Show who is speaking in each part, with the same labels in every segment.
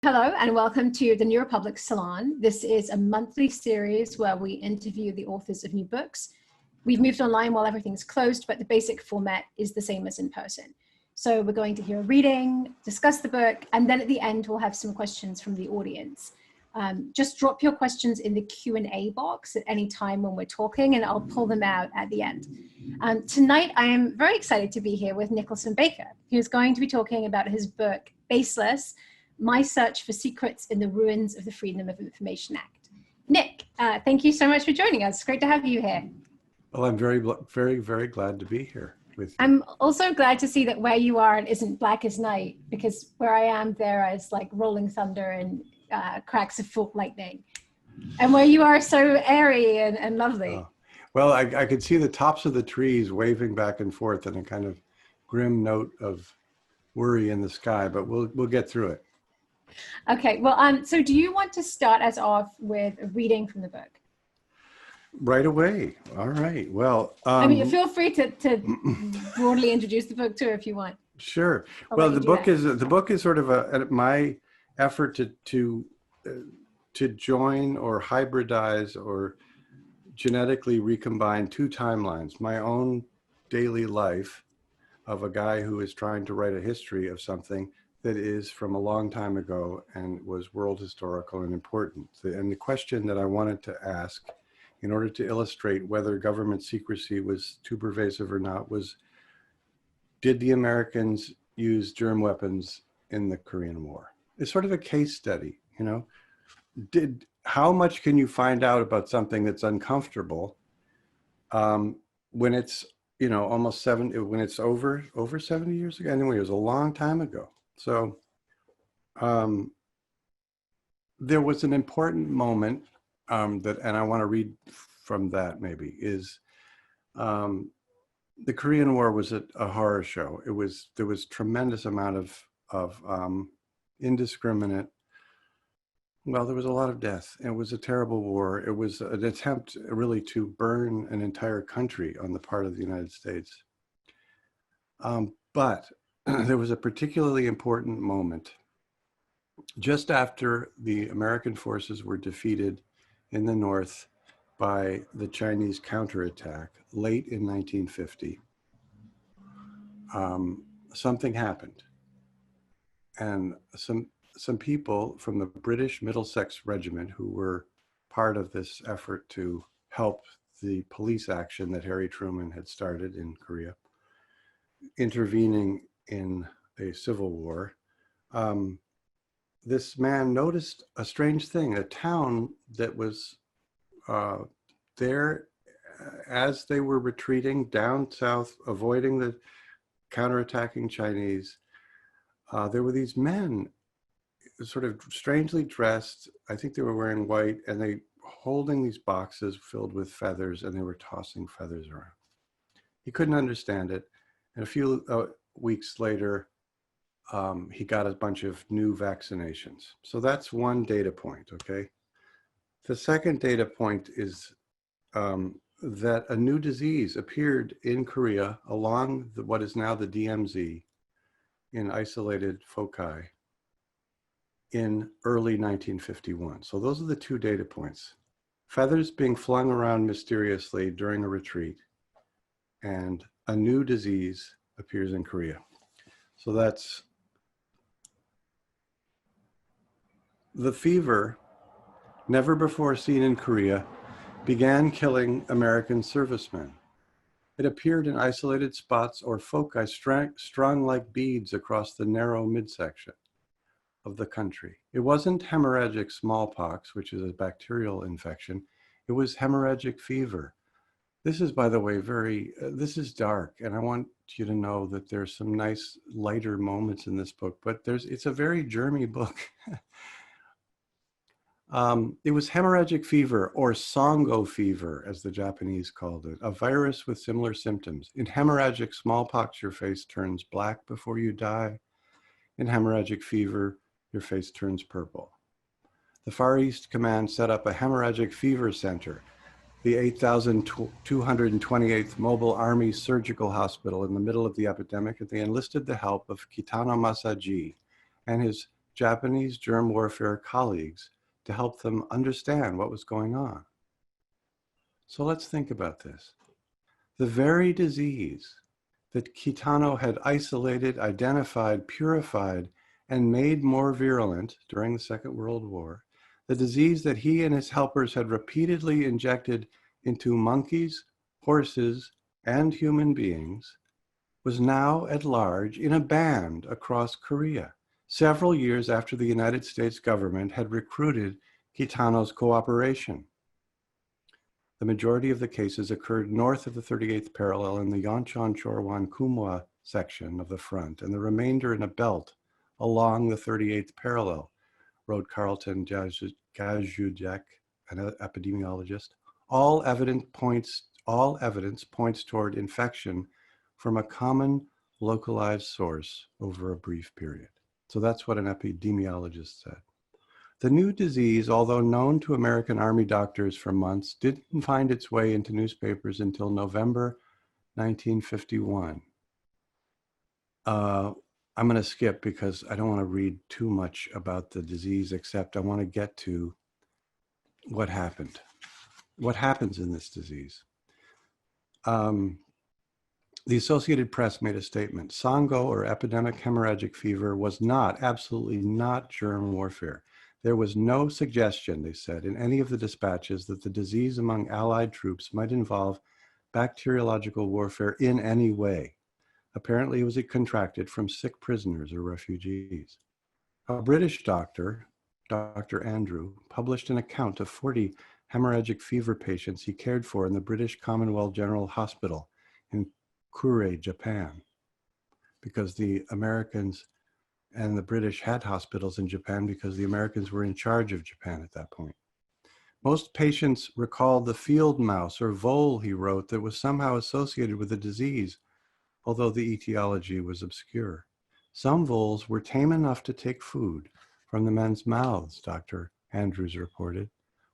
Speaker 1: Hello and welcome to the New Republic Salon. This is a monthly series where we interview the authors of new books. We've moved online while everything's closed, but the basic format is the same as in person. So we're going to hear a reading, discuss the book, and then at the end we'll have some questions from the audience. Just drop your questions in the Q&A box at any time when we're talking, and I'll pull them out at the end. Tonight I am very excited to be here with Nicholson Baker, who's going to be talking about his book, Baseless, My Search for Secrets in the Ruins of the Freedom of Information Act. Nick, thank you so much for joining us. It's great to have you here.
Speaker 2: Well, I'm very glad to be here with you.
Speaker 1: I'm also glad to see that where you are it isn't black as night, because where I am there is like rolling thunder and cracks of fault lightning. And where you are so airy and lovely.
Speaker 2: Oh. Well, I could see the tops of the trees waving back and forth in a kind of grim note of worry in the sky, but we'll get through it.
Speaker 1: Okay, well, so do you want to start us off with a reading from the book?
Speaker 2: Right away. All right. Well,
Speaker 1: I mean, feel free to broadly introduce the book too if you want.
Speaker 2: Sure. Well, the book is sort of my effort to join or hybridize or genetically recombine two timelines: my own daily life of a guy who is trying to write a history of something that is from a long time ago and was world historical and important. And the question that I wanted to ask in order to illustrate whether government secrecy was too pervasive or not was, did the Americans use germ weapons in the Korean War? It's sort of a case study, you know. How much can you find out about something that's uncomfortable when it's, you know, when it's over 70 years ago? Anyway, it was a long time ago. So there was an important moment and I want to read from that maybe, is the Korean War was a horror show. There was tremendous amount of indiscriminate, well, there was a lot of death. It was a terrible war. It was an attempt really to burn an entire country on the part of the United States. But there was a particularly important moment just after the American forces were defeated in the North by the Chinese counterattack late in 1950. Something happened, and some people from the British Middlesex Regiment, who were part of this effort to help the police action that Harry Truman had started in Korea, intervening in a civil war, this man noticed a strange thing. A town that was there as they were retreating down south, avoiding the counterattacking Chinese, there were these men sort of strangely dressed. I think they were wearing white, and they holding these boxes filled with feathers, and they were tossing feathers around. He couldn't understand it. And a few weeks later, he got a bunch of new vaccinations. So that's one data point, okay? The second data point is that a new disease appeared in Korea along what is now the DMZ in isolated foci in early 1951. So those are the two data points. Feathers being flung around mysteriously during a retreat, and a new disease appears in Korea. So that's the fever, never before seen in Korea, began killing American servicemen. It appeared in isolated spots or foci strung like beads across the narrow midsection of the country. It wasn't hemorrhagic smallpox, which is a bacterial infection. It was hemorrhagic fever. This is, by the way, this is dark, and I want you to know that there's some nice lighter moments in this book, but it's a very germy book. It was hemorrhagic fever, or songo fever, as the Japanese called it, a virus with similar symptoms. In hemorrhagic smallpox, your face turns black before you die. In hemorrhagic fever, your face turns purple. The Far East Command set up a hemorrhagic fever center, the 8,228th Mobile Army Surgical Hospital, in the middle of the epidemic, and they enlisted the help of Kitano Masaji and his Japanese germ warfare colleagues to help them understand what was going on. So let's think about this. The very disease that Kitano had isolated, identified, purified, and made more virulent during the Second World War, the disease that he and his helpers had repeatedly injected into monkeys, horses, and human beings, was now at large in a band across Korea, several years after the United States government had recruited Kitano's cooperation. The majority of the cases occurred north of the 38th parallel in the Yeoncheon-Chorwan-Kumwa section of the front, and the remainder in a belt along the 38th parallel, wrote Carlton Gajudek, an epidemiologist. All evidence points toward infection from a common localized source over a brief period. So that's what an epidemiologist said. The new disease, although known to American Army doctors for months, didn't find its way into newspapers until November 1951. I'm going to skip because I don't want to read too much about the disease, except I want to get to what happened. What happens in this disease? The Associated Press made a statement. Sango, or epidemic hemorrhagic fever, was not, absolutely not, germ warfare. There was no suggestion, they said, in any of the dispatches that the disease among Allied troops might involve bacteriological warfare in any way. Apparently, it was contracted from sick prisoners or refugees. A British doctor, Dr. Andrew, published an account of 40 hemorrhagic fever patients he cared for in the British Commonwealth General Hospital in Kure, Japan, because the Americans and the British had hospitals in Japan because the Americans were in charge of Japan at that point. Most patients recalled the field mouse or vole, he wrote, that was somehow associated with the disease, although the etiology was obscure. Some voles were tame enough to take food from the men's mouths, Dr. Andrews reported.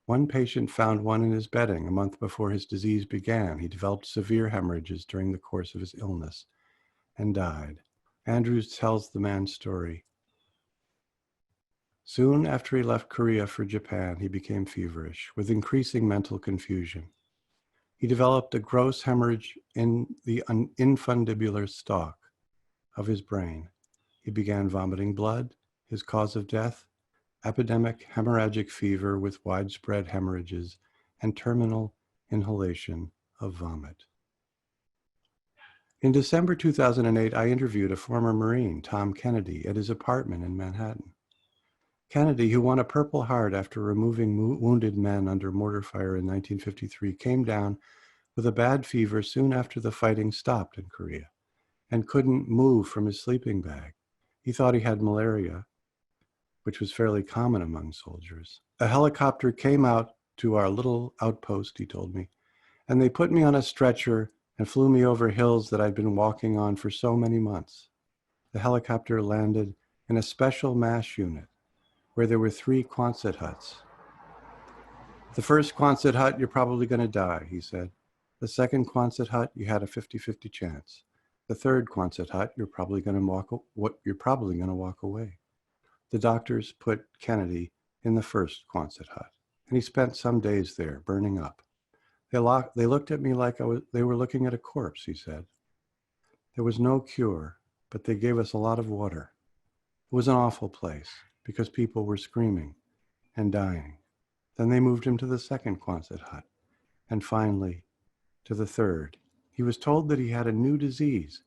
Speaker 2: One patient found one in his bedding a month before his disease began. He developed severe hemorrhages during the course of his illness and died. Andrews tells the man's story. Soon after he left Korea for Japan, he became feverish, with increasing mental confusion. He developed a gross hemorrhage in the infundibular stalk of his brain. He began vomiting blood. His cause of death, epidemic hemorrhagic fever with widespread hemorrhages and terminal inhalation of vomit. In December 2008, I interviewed a former Marine, Tom Kennedy, at his apartment in Manhattan. Kennedy, who won a Purple Heart after removing wounded men under mortar fire in 1953, came down with a bad fever soon after the fighting stopped in Korea and couldn't move from his sleeping bag. He thought he had malaria, which was fairly common among soldiers. A helicopter came out to our little outpost, he told me, and they put me on a stretcher and flew me over hills that I'd been walking on for so many months. The helicopter landed in a special MASH unit where there were 3 Quonset huts. The first Quonset hut, you're probably going to die, he said. The second Quonset hut, you had a 50-50 chance. The third Quonset hut, you're probably going to walk away. The doctors put Kennedy in the first Quonset hut, and he spent some days there, burning up. They looked at me like they were looking at a corpse, he said. There was no cure, but they gave us a lot of water. It was an awful place because people were screaming and dying. Then they moved him to the second Quonset hut, and finally to the third. He was told that he had a new disease,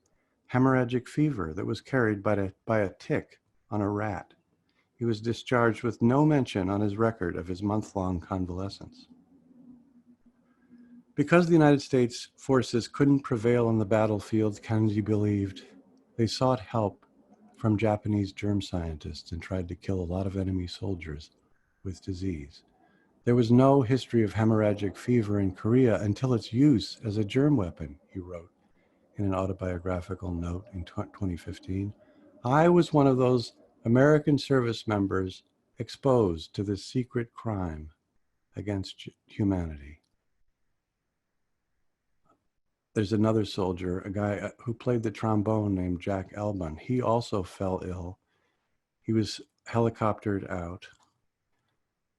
Speaker 2: hemorrhagic fever, that was carried by a tick on a rat. He was discharged with no mention on his record of his month-long convalescence. Because the United States forces couldn't prevail on the battlefield, Kennedy believed, they sought help from Japanese germ scientists and tried to kill a lot of enemy soldiers with disease. There was no history of hemorrhagic fever in Korea until its use as a germ weapon, he wrote in an autobiographical note in 2015. I was one of those American service members exposed to this secret crime against humanity. There's another soldier, a guy who played the trombone named Jack Elbun. He also fell ill. He was helicoptered out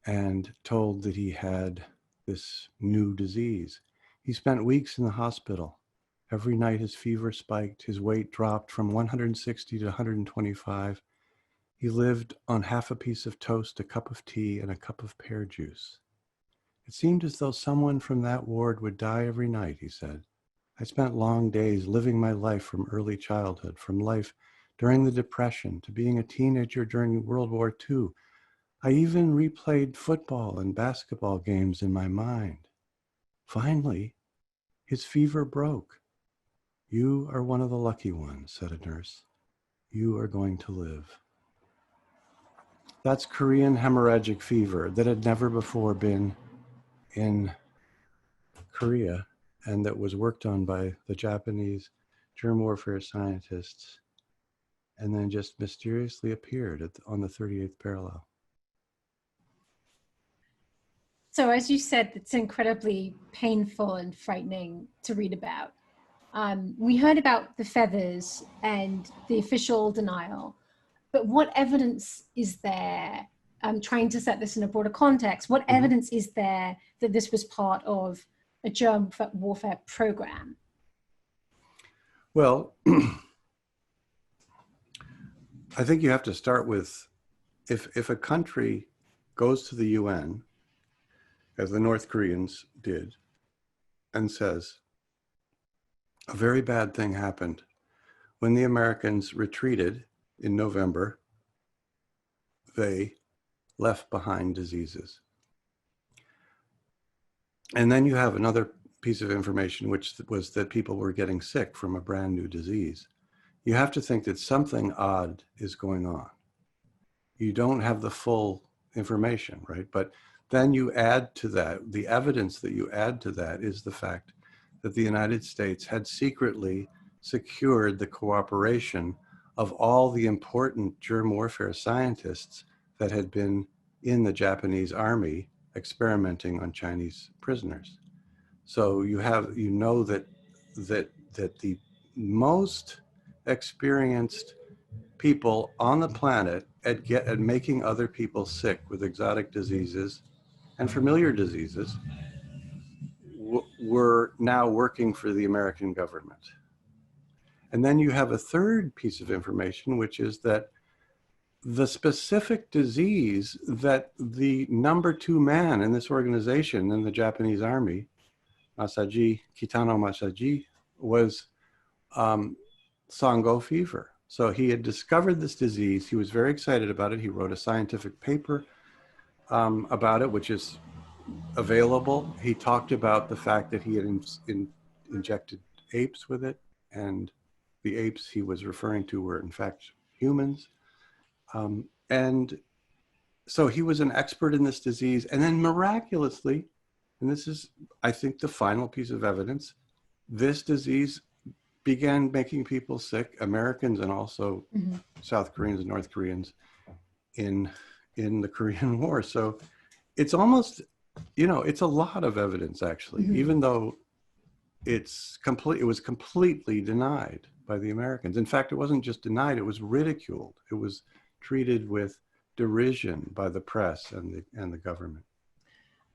Speaker 2: and told that he had this new disease. He spent weeks in the hospital. Every night his fever spiked, his weight dropped from 160 to 125. He lived on half a piece of toast, a cup of tea, and a cup of pear juice. It seemed as though someone from that ward would die every night, he said. I spent long days living my life from early childhood, from life during the Depression to being a teenager during World War II. I even replayed football and basketball games in my mind. Finally, his fever broke. You are one of the lucky ones, said a nurse. You are going to live. That's Korean hemorrhagic fever that had never before been in Korea and that was worked on by the Japanese germ warfare scientists and then just mysteriously appeared on the 38th parallel.
Speaker 1: So as you said, it's incredibly painful and frightening to read about. We heard about the feathers and the official denial, but what evidence is there? I'm trying to set this in a broader context. What evidence is there that this was part of a germ warfare program?
Speaker 2: Well, I think you have to start with, if a country goes to the UN, as the North Koreans did, and says, a very bad thing happened when the Americans retreated in November, they left behind diseases. And then you have another piece of information, which was that people were getting sick from a brand new disease. You have to think that something odd is going on. You don't have the full information, right? But then you add to that, the evidence that you add to that is the fact that the United States had secretly secured the cooperation of all the important germ warfare scientists that had been in the Japanese army experimenting on Chinese prisoners. So you know that the most experienced people on the planet at making other people sick with exotic diseases and familiar diseases were now working for the American government. And then you have a third piece of information, which is that the specific disease that the number 2 man in this organization in the Japanese army, Kitano Masaji, was Sango fever. So he had discovered this disease. He was very excited about it. He wrote a scientific paper about it, which is available. He talked about the fact that he had injected apes with it, and the apes he was referring to were in fact humans. And so he was an expert in this disease. And then miraculously, and this is, I think, the final piece of evidence, this disease began making people sick, Americans and also South Koreans and North Koreans in the Korean War. So it's almost, it's a lot of evidence actually, even though it was completely denied by the Americans. In fact, it wasn't just denied, it was ridiculed. It was treated with derision by the press and the government.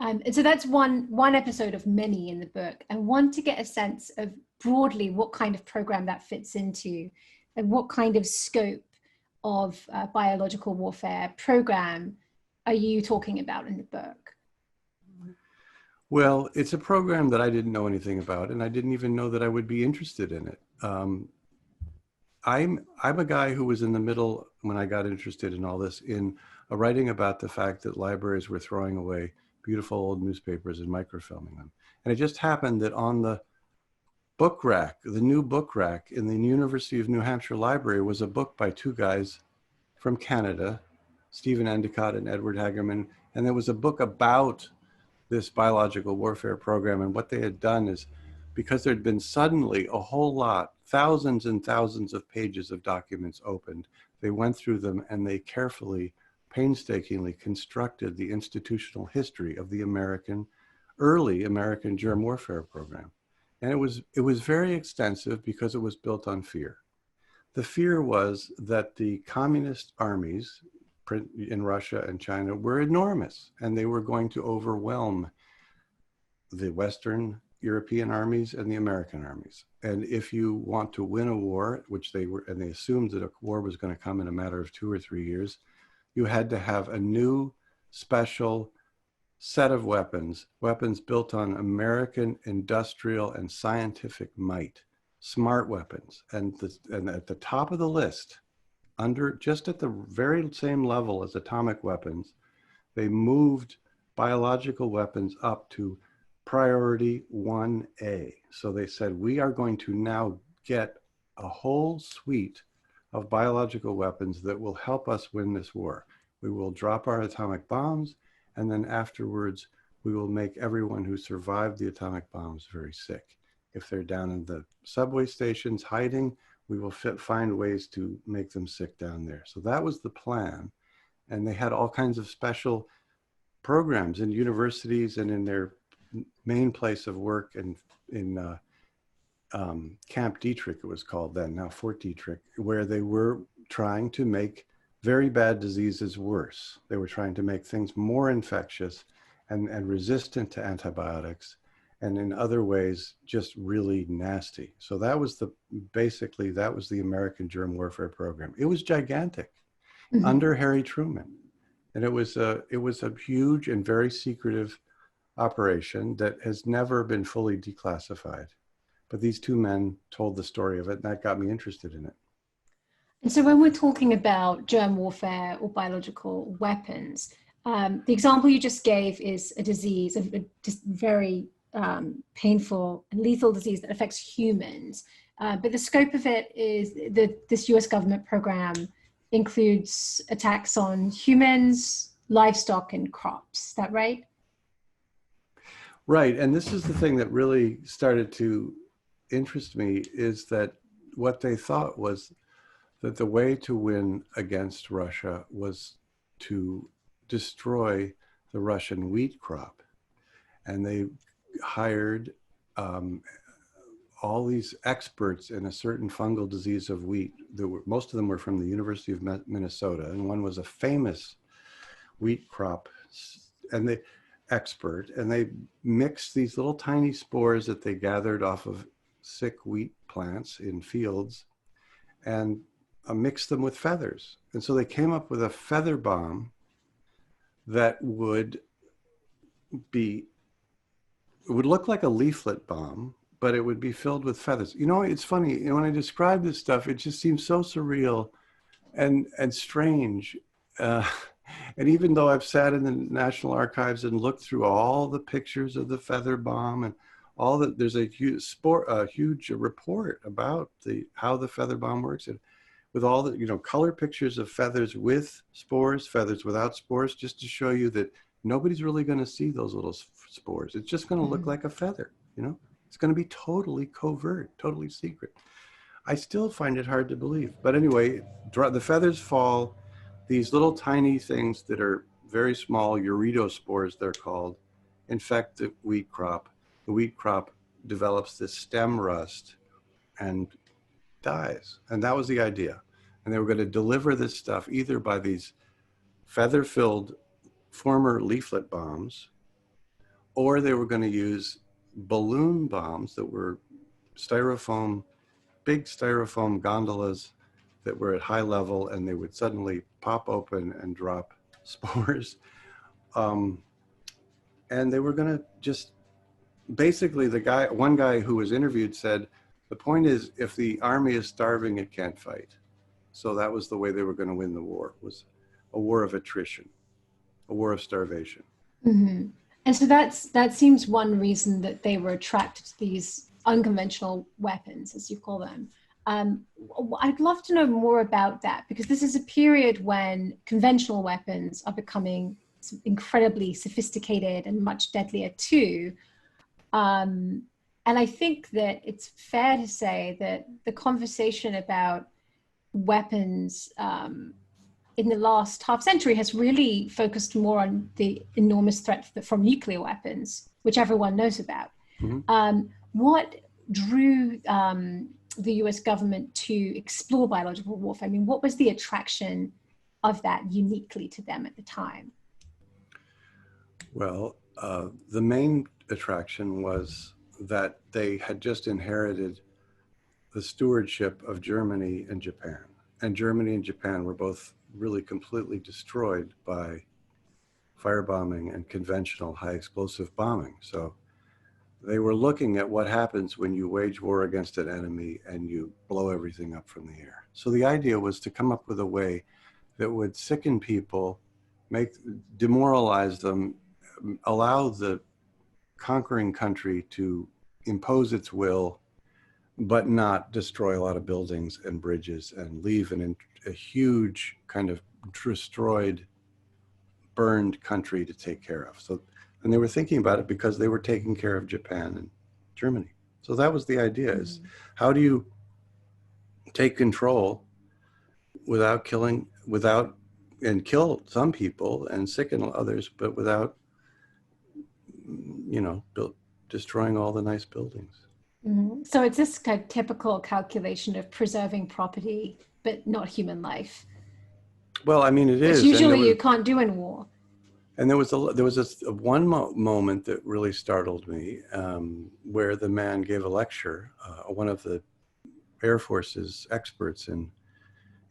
Speaker 1: And so that's one episode of many in the book. I want to get a sense of broadly what kind of program that fits into and what kind of scope of biological warfare program are you talking about in the book?
Speaker 2: Well, it's a program that I didn't know anything about, and I didn't even know that I would be interested in it. I'm a guy who was in the middle, when I got interested in all this, in writing about the fact that libraries were throwing away beautiful old newspapers and microfilming them. And it just happened that on the book rack, the new book rack in the University of New Hampshire Library, was a book by 2 guys from Canada, Stephen Endicott and Edward Hagerman. And there was a book about this biological warfare program. And what they had done is, because there'd been suddenly a whole lot, thousands and thousands of pages of documents opened, they went through them and they carefully, painstakingly constructed the institutional history of the early American germ warfare program. And it was very extensive because it was built on fear. The fear was that the communist armies, in Russia and China were enormous, and they were going to overwhelm the Western European armies and the American armies. And if you want to win a war, which they were, and they assumed that a war was going to come in a matter of 2 or 3 years, you had to have a new special set of weapons built on American industrial and scientific might, smart weapons. And at the top of the list, just at the very same level as atomic weapons, they moved biological weapons up to priority 1A. So they said, we are going to now get a whole suite of biological weapons that will help us win this war. We will drop our atomic bombs, and then afterwards, we will make everyone who survived the atomic bombs very sick. If they're down in the subway stations hiding, we will find ways to make them sick down there. So that was the plan. And they had all kinds of special programs in universities and in their main place of work in Camp Dietrich, it was called then, now Fort Dietrich, where they were trying to make very bad diseases worse. They were trying to make things more infectious and resistant to antibiotics, and in other ways, just really nasty. So that was basically the American germ warfare program. It was gigantic under Harry Truman. And it was a huge and very secretive operation that has never been fully declassified. But these two men told the story of it, and that got me interested in it.
Speaker 1: And so when we're talking about germ warfare or biological weapons, the example you just gave is a disease, a just very painful and lethal disease that affects humans. But the scope of it is this US government program includes attacks on humans, livestock, and crops. Is that right?
Speaker 2: Right. And this is the thing that really started to interest me, is that what they thought was that the way to win against Russia was to destroy the Russian wheat crop. And they hired all these experts in a certain fungal disease of wheat. Most of them were from the University of Minnesota, and one was a famous wheat crop expert, and they mixed these little tiny spores that they gathered off of sick wheat plants in fields and mixed them with feathers. And so they came up with a feather bomb that would look like a leaflet bomb, but it would be filled with feathers. You know, it's funny, when I describe this stuff, it just seems so surreal and strange. And even though I've sat in the National Archives and looked through all the pictures of the feather bomb and all that, there's a huge report about how the feather bomb works, and with all the color pictures of feathers with spores, feathers without spores, just to show you that nobody's really going to see those little spores. It's just going to look like a feather. It's going to be totally covert, totally secret. I still find it hard to believe. But anyway, the feathers fall. These little tiny things that are very small, uredospores they're called, infect the wheat crop. The wheat crop develops this stem rust and dies. And that was the idea. And they were going to deliver this stuff either by these feather-filled former leaflet bombs, or they were going to use balloon bombs that were big styrofoam gondolas that were at high level, and they would suddenly pop open and drop spores. And they were going to just, basically one guy who was interviewed said, the point is, if the army is starving, it can't fight. So that was the way they were going to win the war, was a war of attrition, a war of starvation.
Speaker 1: Mm-hmm. And so that seems one reason that they were attracted to these unconventional weapons, as you call them. I'd love to know more about that, because this is a period when conventional weapons are becoming incredibly sophisticated and much deadlier too. And I think that it's fair to say that the conversation about weapons in the last half century has really focused more on the enormous threat from nuclear weapons, which everyone knows about. Mm-hmm. What drew the US government to explore biological warfare? I mean, what was the attraction of that uniquely to them at the time?
Speaker 2: Well, the main attraction was that they had just inherited the stewardship of Germany and Japan. And Germany and Japan were both really completely destroyed by firebombing and conventional high explosive bombing. So they were looking at what happens when you wage war against an enemy and you blow everything up from the air. So the idea was to come up with a way that would sicken people, demoralize them, allow the conquering country to impose its will, but not destroy a lot of buildings and bridges and leave a huge kind of destroyed, burned country to take care of. So, and they were thinking about it because they were taking care of Japan and Germany. So that was the idea: is how do you take control without killing, and kill some people and sicken others, but without, destroying all the nice buildings.
Speaker 1: So it's this kind of typical calculation of preserving property, but not human life.
Speaker 2: Well, I mean, it is.
Speaker 1: Usually you can't do in war.
Speaker 2: And there was one moment that really startled me, where the man gave a lecture, one of the Air Force's experts in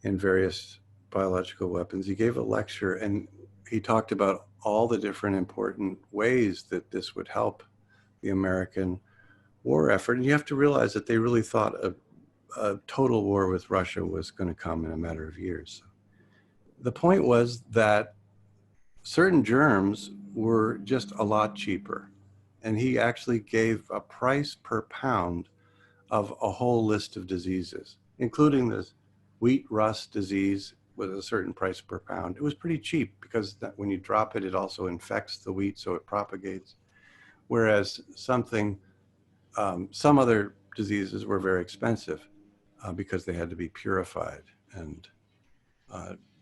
Speaker 2: various biological weapons. He gave a lecture and he talked about all the different important ways that this would help the American war effort. And you have to realize that they really thought a total war with Russia was going to come in a matter of years. The point was that certain germs were just a lot cheaper. And he actually gave a price per pound of a whole list of diseases, including this wheat rust disease with a certain price per pound. It was pretty cheap because when you drop it, it also infects the wheat, so it propagates. Whereas some other diseases were very expensive because they had to be purified and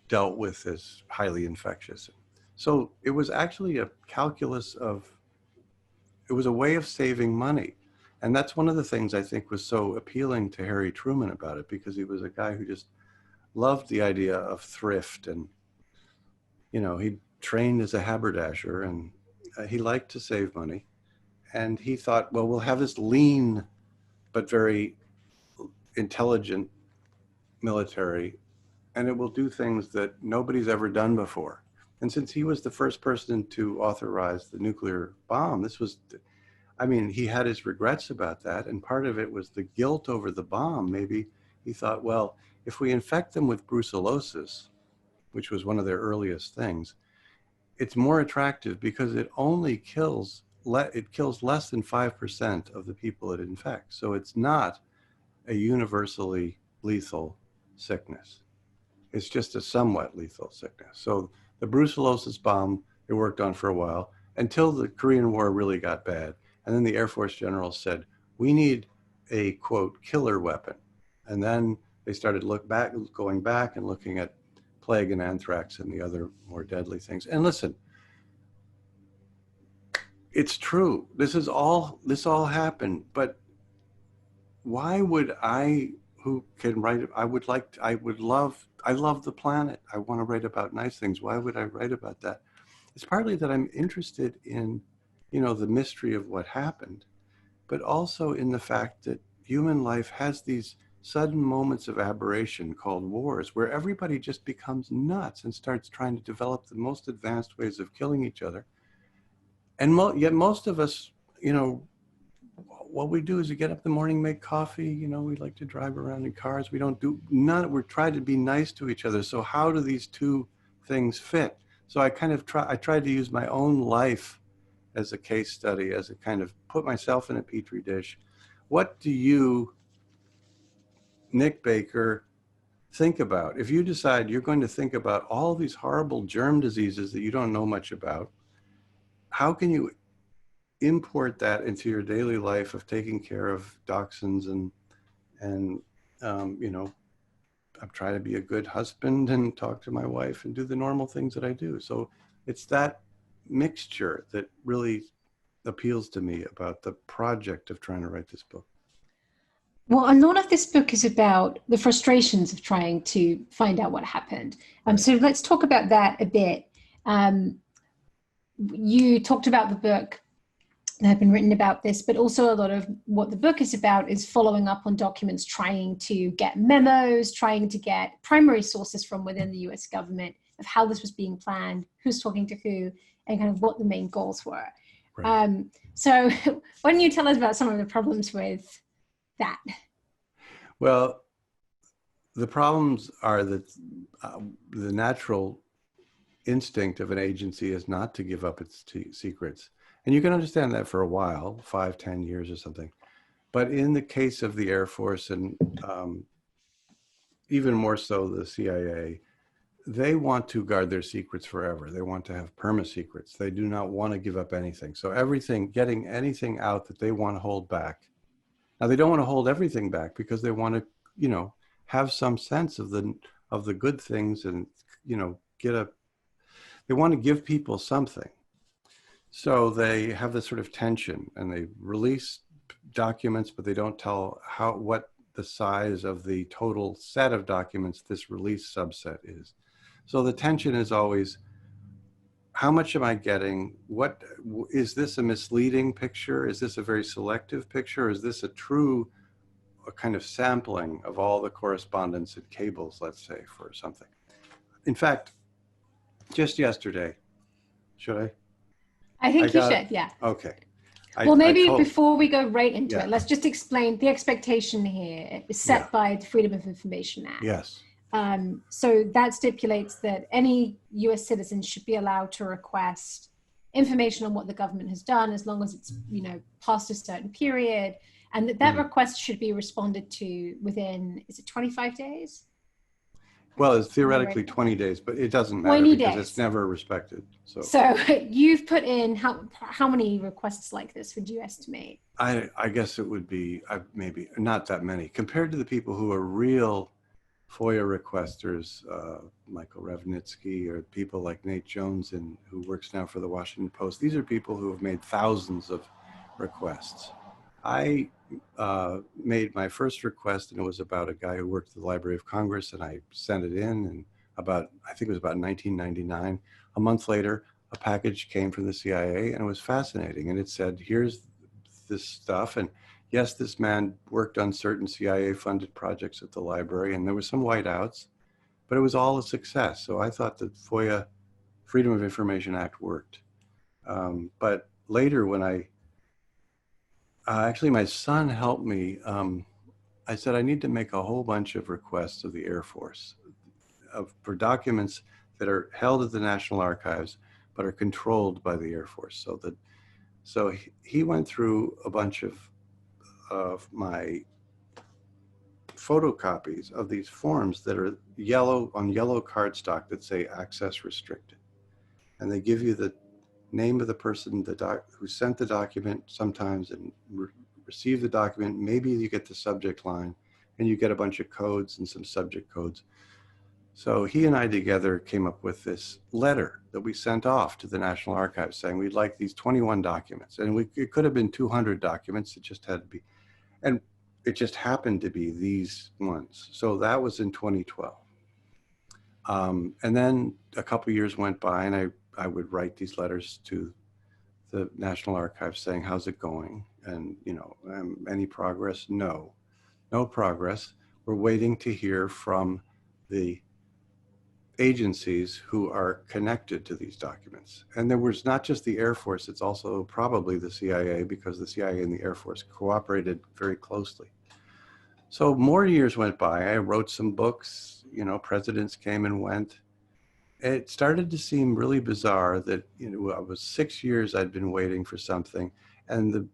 Speaker 2: dealt with as highly infectious. So it was actually a calculus it was a way of saving money. And that's one of the things I think was so appealing to Harry Truman about it, because he was a guy who just loved the idea of thrift. And, he trained as a haberdasher and he liked to save money. And he thought, well, we'll have this lean but very intelligent military, and it will do things that nobody's ever done before. And since he was the first person to authorize the nuclear bomb, he had his regrets about that. And part of it was the guilt over the bomb. Maybe he thought, well, if we infect them with brucellosis, which was one of their earliest things, it's more attractive because it kills less than 5% of the people it infects. So it's not a universally lethal sickness. It's just a somewhat lethal sickness. So the brucellosis bomb, they worked on for a while until the Korean War really got bad. And then the Air Force generals said, we need a, quote, killer weapon. And then they started going back and looking at plague and anthrax and the other more deadly things. And listen, it's true. This all happened. But why would I, who can write, I love the planet. I want to write about nice things. Why would I write about that? It's partly that I'm interested in, the mystery of what happened, but also in the fact that human life has these sudden moments of aberration called wars, where everybody just becomes nuts and starts trying to develop the most advanced ways of killing each other. And yet most of us, what we do is we get up in the morning, make coffee, we like to drive around in cars. We're trying to be nice to each other. So how do these two things fit? So I tried to use my own life as a case study, as a kind of put myself in a petri dish. What do you, Nick Baker, think about? If you decide you're going to think about all these horrible germ diseases that you don't know much about, how can you import that into your daily life of taking care of dachshunds and I'm trying to be a good husband and talk to my wife and do the normal things that I do. So it's that mixture that really appeals to me about the project of trying to write this book.
Speaker 1: Well, a lot of this book is about the frustrations of trying to find out what happened.
Speaker 2: Right.
Speaker 1: So let's talk about that a bit. Um, you talked about the book. There have been written about this, but also a lot of what the book is about is following up on documents, trying to get memos, trying to get primary sources from within the US government of how this was being planned, who's talking to who, and kind of what the main goals were.
Speaker 2: Right.
Speaker 1: So why don't you tell us about some of the problems with that?
Speaker 2: Well, the problems are that the natural instinct of an agency is not to give up its secrets. And you can understand that for a while, 5, 10 years or something. But in the case of the Air Force and even more so the CIA, they want to guard their secrets forever. They want to have perma-secrets. They do not want to give up anything. So everything, getting anything out that they want to hold back. Now they don't want to hold everything back because they want to, you know, have some sense of the good things and, you know, they want to give people something. So they have this sort of tension and they release documents, but they don't tell what the size of the total set of documents this release subset is. So the tension is always, how much am I getting? What is this a misleading picture? Is this a very selective picture? Is this a true kind of sampling of all the correspondence and cables, let's say, for something? In fact, just yesterday, should I?
Speaker 1: I think you should, yeah.
Speaker 2: Okay.
Speaker 1: Well, maybe before we go right into
Speaker 2: Yeah.
Speaker 1: it, let's just explain the expectation here is set by the Freedom of Information Act.
Speaker 2: Yes.
Speaker 1: So that stipulates that any US citizen should be allowed to request information on what the government has done as long as it's, you know, past a certain period, and that request should be responded to within, is it 25 days?
Speaker 2: Well, it's theoretically 20 days, but it doesn't matter
Speaker 1: 20
Speaker 2: because
Speaker 1: days.
Speaker 2: it's never respected.
Speaker 1: So you've put in how many requests like this would you estimate?
Speaker 2: I guess it would be maybe not that many compared to the people who are real FOIA requesters, Michael Revnitsky, or people like Nate Jones, who works now for the Washington Post. These are people who have made thousands of requests. I made my first request, and it was about a guy who worked at the Library of Congress, and I sent it in, and I think it was about 1999. A month later, a package came from the CIA, and it was fascinating. And it said, here's this stuff, and yes, this man worked on certain CIA-funded projects at the library, and there were some whiteouts, but it was all a success. So I thought the FOIA, Freedom of Information Act, worked. But later, when actually my son helped me, I said I need to make a whole bunch of requests of the Air Force for documents that are held at the National Archives, but are controlled by the Air Force. So he went through a bunch of my photocopies of these forms that are yellow cardstock that say access restricted. And they give you the name of the person who sent the document sometimes and received the document. Maybe you get the subject line and you get a bunch of codes and some subject codes. So he and I together came up with this letter that we sent off to the National Archives saying we'd like these 21 documents. And it could have been 200 documents. It just had to be. And it just happened to be these ones. So that was in 2012. And then a couple years went by, and I would write these letters to the National Archives saying, how's it going? And, you know, any progress? No progress. We're waiting to hear from the agencies who are connected to these documents. And there was not just the Air Force, it's also probably the CIA, because the CIA and the Air Force cooperated very closely. So more years went by. I wrote some books, you know, presidents came and went. It started to seem really bizarre that, you know, it was 6 years I'd been waiting for something. And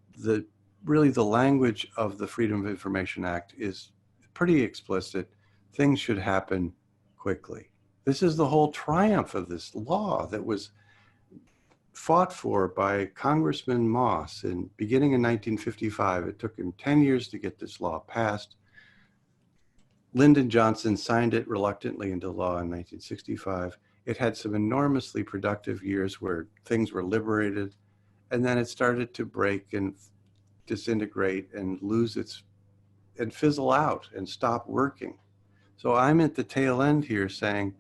Speaker 2: really the language of the Freedom of Information Act is pretty explicit. Things should happen quickly. This is the whole triumph of this law that was fought for by Congressman Moss beginning in 1955. It took him 10 years to get this law passed. Lyndon Johnson signed it reluctantly into law in 1965. It had some enormously productive years where things were liberated, and then it started to break and disintegrate and lose its and fizzle out and stop working. So I'm at the tail end here saying,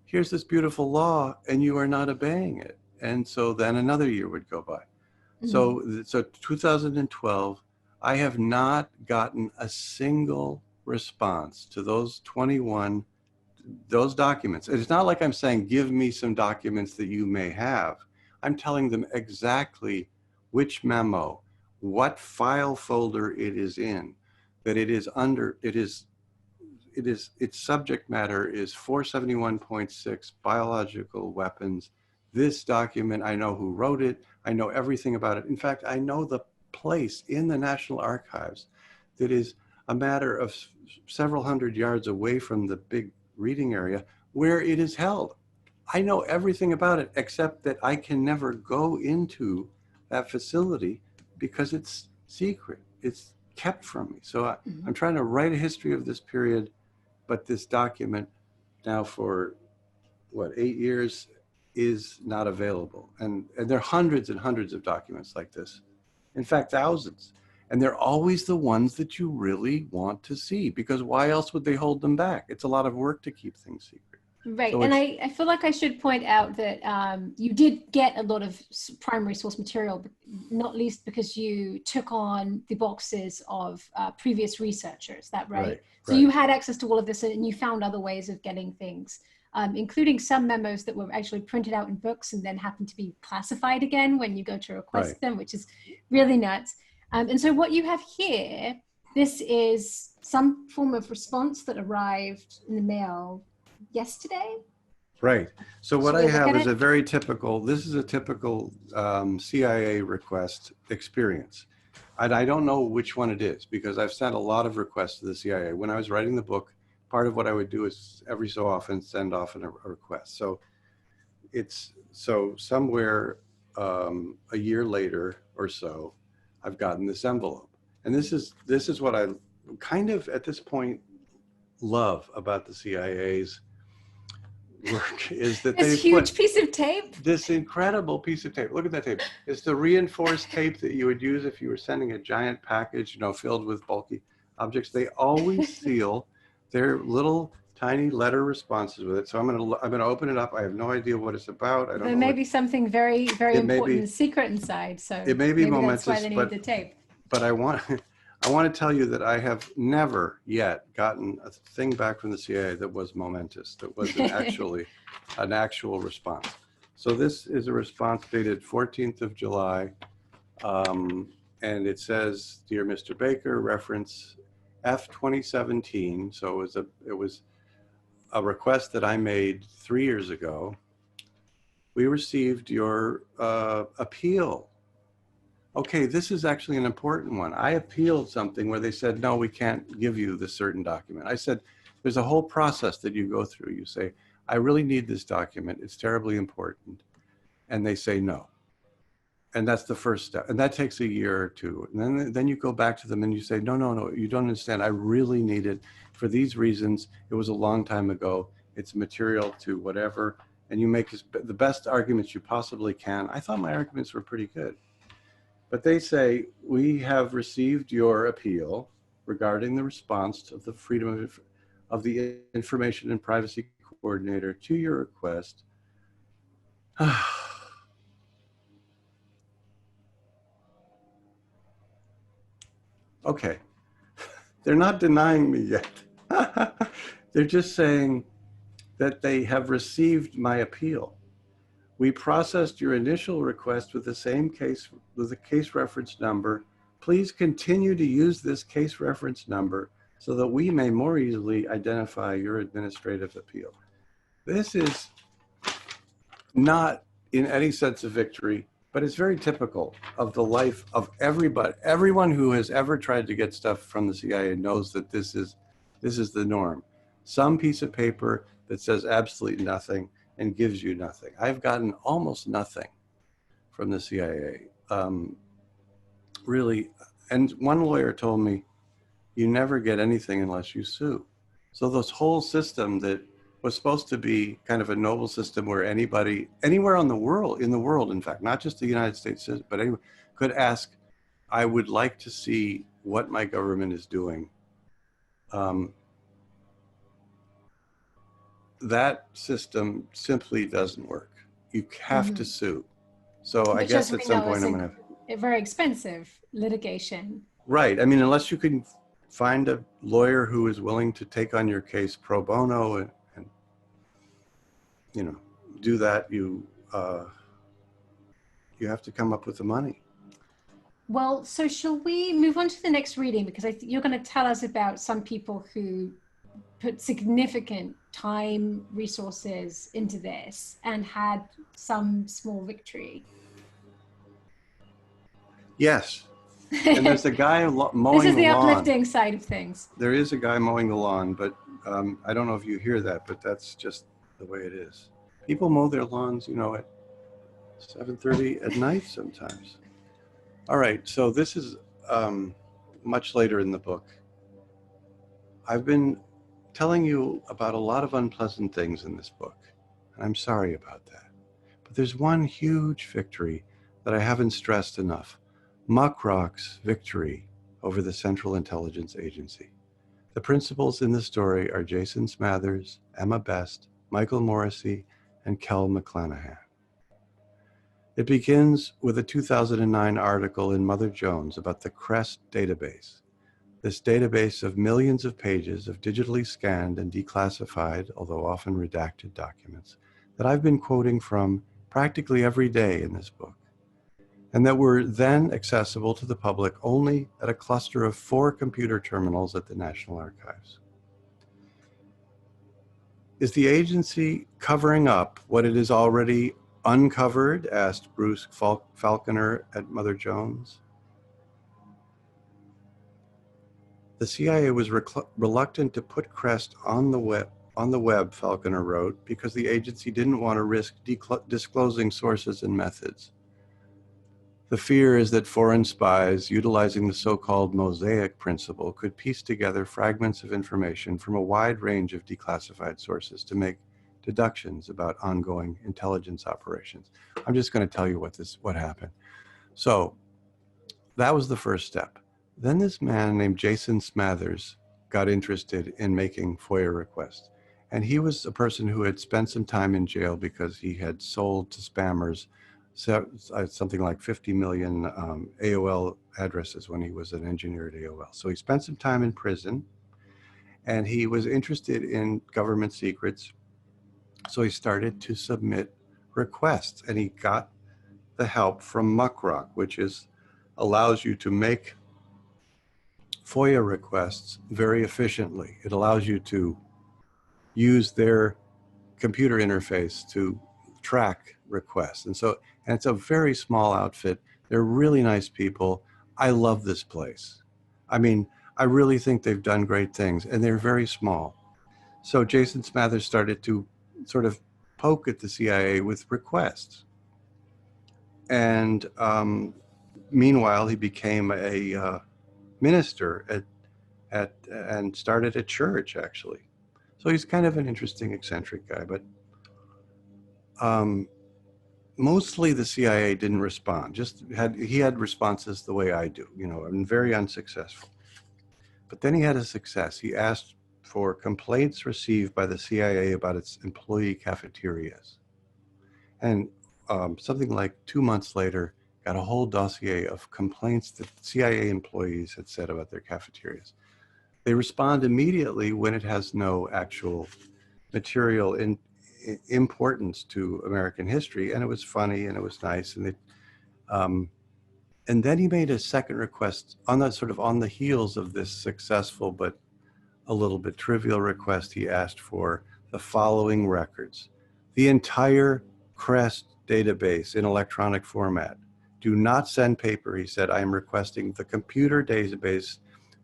Speaker 2: here's this beautiful law and you are not obeying it. And so then another year would go by. So 2012, I have not gotten a single response to those 21, those documents. It's not like I'm saying, give me some documents that you may have. I'm telling them exactly which memo, what file folder it is in, that it is under, its subject matter is 471.6 biological weapons. This document, I know who wrote it. I know everything about it. In fact, I know the place in the National Archives that is a matter of several hundred yards away from the big reading area where it is held. I know everything about it, except that I can never go into that facility because it's secret. It's kept from me. So I'm trying to write a history of this period, but this document now for, 8 years is not available. And there are hundreds and hundreds of documents like this. In fact, thousands. And they're always the ones that you really want to see, because why else would they hold them back? It's a lot of work to keep things secret.
Speaker 1: Right.
Speaker 2: So
Speaker 1: and I feel like I should point out that you did get a lot of primary source material, not least because you took on the boxes of previous researchers. Is that right? So you had access to all of this and you found other ways of getting things, including some memos that were actually printed out in books and then happened to be classified again when you go to request them, which is really nuts. And so what you have here, this is some form of response that arrived in the mail yesterday.
Speaker 2: Right. So what I have is this is a typical CIA request experience. And I don't know which one it is because I've sent a lot of requests to the CIA. When I was writing the book, part of what I would do is every so often send off a request. So somewhere a year later or so, I've gotten this envelope. And this is what I kind of at this point love about the CIA's work is that
Speaker 1: this huge piece of tape,
Speaker 2: this incredible piece of tape. Look at that tape. It's the reinforced tape that you would use if you were sending a giant package, filled with bulky objects. They always seal their little tiny letter responses with it. So I'm gonna open it up. I have no idea what it's about. I don't know.
Speaker 1: There may be something very, very important and secret inside. So
Speaker 2: it may be momentous,
Speaker 1: that's why they need the tape.
Speaker 2: But I want to tell you that I have never yet gotten a thing back from the CIA that was momentous, that was an actual response. So this is a response dated 14th of July, and it says, "Dear Mr. Baker, reference F 2017." So it was a request that I made 3 years ago. "We received your appeal." Okay, this is actually an important one. I appealed something where they said, no, we can't give you this certain document. I said, there's a whole process that you go through. You say, I really need this document. It's terribly important. And they say no. And that's the first step. And that takes a year or two. And then you go back to them and you say, no, you don't understand. I really need it for these reasons. It was a long time ago. It's material to whatever. And you make the best arguments you possibly can. I thought my arguments were pretty good. But they say, we have received your appeal regarding the response of the Freedom of the Information and Privacy Coordinator to your request. Okay, they're not denying me yet. They're just saying that they have received my appeal. We processed your initial request with the same case, with a case reference number. Please continue to use this case reference number so that we may more easily identify your administrative appeal. This is not in any sense of victory, but it's very typical of the life of everybody. Everyone who has ever tried to get stuff from the CIA knows that this is the norm. Some piece of paper that says absolutely nothing and gives you nothing. I've gotten almost nothing from the CIA, really. And one lawyer told me, you never get anything unless you sue. So this whole system that was supposed to be kind of a noble system where anybody, anywhere in the world, in fact, not just the United States, but anyone could ask, I would like to see what my government is doing that system simply doesn't work. You have to sue. So I
Speaker 1: Which,
Speaker 2: guess
Speaker 1: as
Speaker 2: at
Speaker 1: we
Speaker 2: some
Speaker 1: know,
Speaker 2: point
Speaker 1: is
Speaker 2: I'm going to...
Speaker 1: a very expensive litigation.
Speaker 2: Right. I mean, unless you can find a lawyer who is willing to take on your case pro bono and you know, do that, you have to come up with the money.
Speaker 1: Well, so shall we move on to the next reading? Because you're going to tell us about some people who put significant time, resources into this and had some small victory.
Speaker 2: Yes. And there's a guy mowing the lawn.
Speaker 1: This is the uplifting side of things.
Speaker 2: There is a guy mowing the lawn, but I don't know if you hear that, but that's just the way it is. People mow their lawns, you know, at 7:30 at night sometimes. All right, so this is much later in the book. I've been telling you about a lot of unpleasant things in this book, and I'm sorry about that. But there's one huge victory that I haven't stressed enough. Muckrock's victory over the Central Intelligence Agency. The principals in the story are Jason Smathers, Emma Best, Michael Morrissey, and Kel McClanahan. It begins with a 2009 article in Mother Jones about the CREST database. This database of millions of pages of digitally scanned and declassified, although often redacted documents, that I've been quoting from practically every day in this book, and that were then accessible to the public only at a cluster of 4 computer terminals at the National Archives. Is the agency covering up what it is already uncovered? Asked Bruce Falconer at Mother Jones. The CIA was reluctant to put CREST on the web, Falconer wrote, because the agency didn't want to risk disclosing sources and methods. The fear is that foreign spies, utilizing the so-called mosaic principle, could piece together fragments of information from a wide range of declassified sources to make deductions about ongoing intelligence operations. I'm just going to tell you what happened. So that was the first step. Then this man named Jason Smathers got interested in making FOIA requests. And he was a person who had spent some time in jail because he had sold to spammers something like 50 million AOL addresses when he was an engineer at AOL. So he spent some time in prison, and he was interested in government secrets. So he started to submit requests, and he got the help from Muckrock, which allows you to make FOIA requests very efficiently. It allows you to use their computer interface to track requests. And it's a very small outfit. They're really nice people. I love this place. I mean, I really think they've done great things, and they're very small. So Jason Smathers started to sort of poke at the CIA with requests. And meanwhile, he became a minister and started a church, actually. So he's kind of an interesting, eccentric guy, but mostly the CIA didn't respond. He had responses the way I do, and very unsuccessful. But then he had a success. He asked for complaints received by the CIA about its employee cafeterias. And something like 2 months later, got a whole dossier of complaints that CIA employees had said about their cafeterias. They respond immediately when it has no actual material importance to American history, and it was funny and it was nice, and then he made a second request on the heels of this successful but a little bit trivial request. He asked for the following records: the entire CREST database in electronic format. Do not send paper, he said. I am requesting the computer database,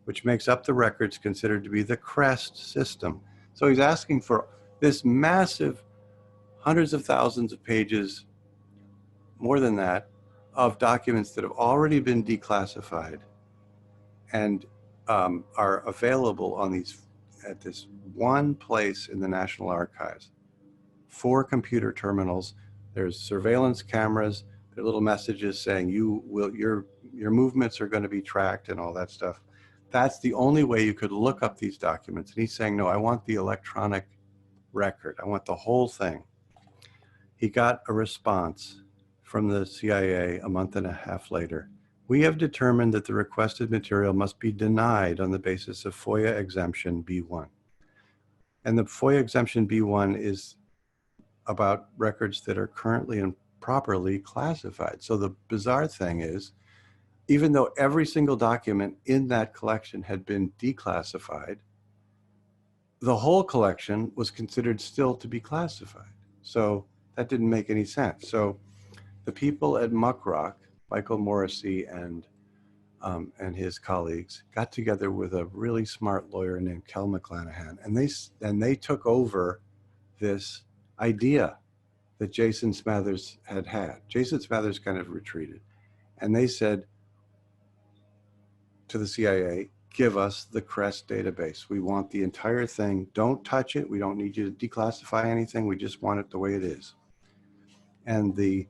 Speaker 2: which makes up the records considered to be the CREST system. So he's asking for this massive, hundreds of thousands of pages, more than that, of documents that have already been declassified and are available at this one place in the National Archives. 4 computer terminals. There's surveillance cameras. There are little messages saying your movements are going to be tracked and all that stuff. that's the only way you could look up these documents. And he's saying, no, I want the electronic record. I want the whole thing. He got a response from the CIA a month and a half later. We have determined that the requested material must be denied on the basis of FOIA exemption B1. And the FOIA exemption B1 is about records that are currently and properly classified. So the bizarre thing is, even though every single document in that collection had been declassified, the whole collection was considered still to be classified. So that didn't make any sense. So the people at Muckrock, Michael Morrissey and his colleagues, got together with a really smart lawyer named Kel McClanahan, and they took over this idea that Jason Smathers had. Jason Smathers kind of retreated, and they said to the CIA, give us the CREST database. We want the entire thing. Don't touch it. We don't need you to declassify anything. We just want it the way it is. And the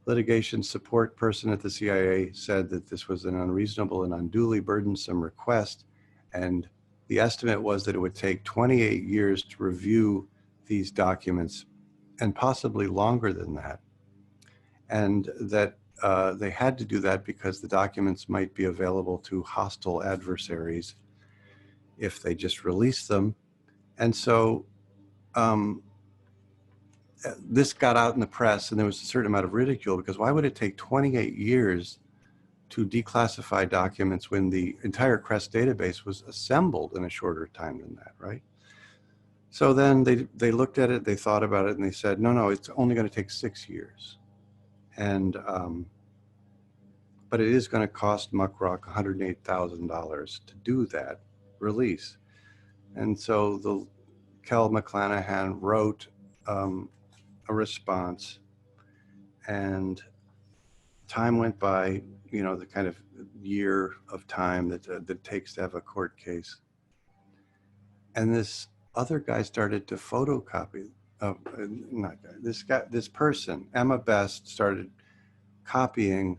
Speaker 2: litigation support person at the CIA said that this was an unreasonable and unduly burdensome request. And the estimate was that it would take 28 years to review these documents, and possibly longer than that. And that they had to do that because the documents might be available to hostile adversaries if they just released them. And so this got out in the press, and there was a certain amount of ridicule, because why would it take 28 years to declassify documents when the entire CREST database was assembled in a shorter time than that, right? So then they looked at it, they thought about it, and they said, no, it's only going to take 6 years. And but it is going to cost Muckrock $108,000 to do that release. And so the Kel McClanahan wrote a response, and time went by, you know, the kind of year of time that takes to have a court case. And this other guy started to photocopy, this person, Emma Best, started copying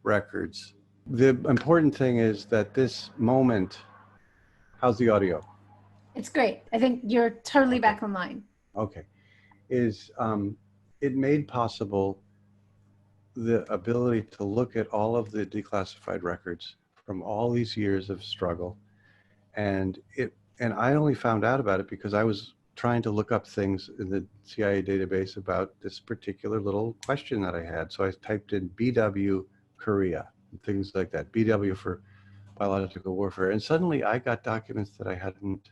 Speaker 2: records. The important thing is that this moment, how's the audio?
Speaker 1: It's great. I think you're totally back online.
Speaker 2: Okay. Is it made possible the ability to look at all of the declassified records from all these years of struggle. And I only found out about it because I was trying to look up things in the CIA database about this particular little question that I had. So I typed in BW Korea, and things like that, BW for biological warfare. And suddenly I got documents that I hadn't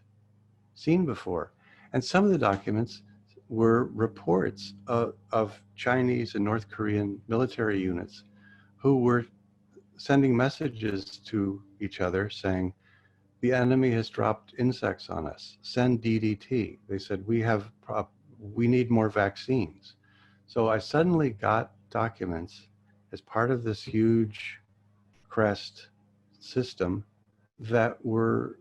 Speaker 2: seen before. And some of the documents were reports of Chinese and North Korean military units who were sending messages to each other saying, the enemy has dropped insects on us, send DDT. They said, we need more vaccines. So I suddenly got documents as part of this huge CREST system that were,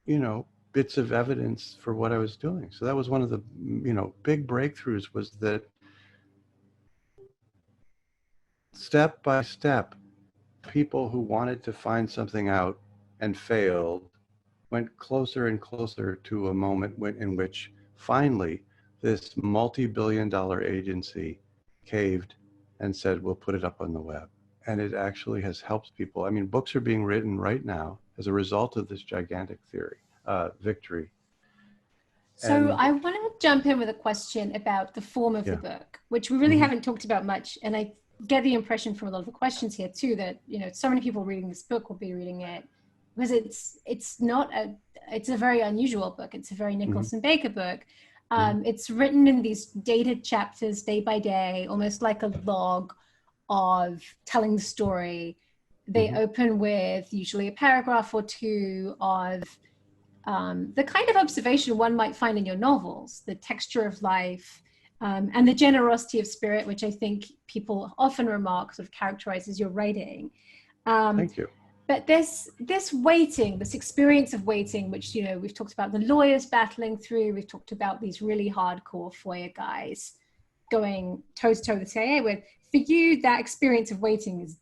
Speaker 2: you know, bits of evidence for what I was doing. So that was one of the, you know, big breakthroughs, was that step by step, people who wanted to find something out and failed went closer and closer to a moment in which finally this multi-billion-dollar agency caved and said, we'll put it up on the web. And it actually has helped people. I mean, books are being written right now as a result of this gigantic victory.
Speaker 1: So I want to jump in with a question about the form of the book, which we really haven't talked about much. And I get the impression from a lot of the questions here too, that, you know, so many people reading this book will be reading it because it's a very unusual book. It's a very Nicholson Baker book. It's written in these dated chapters, day by day, almost like a log of telling the story. They open with usually a paragraph or two of the kind of observation one might find in your novels, the texture of life, and the generosity of spirit, which I think people often remark sort of characterizes your writing.
Speaker 2: Thank you.
Speaker 1: But this waiting, this experience of waiting, which, you know, we've talked about the lawyers battling through, we've talked about these really hardcore FOIA guys going toe to toe with the CIA with. For you, that experience of waiting is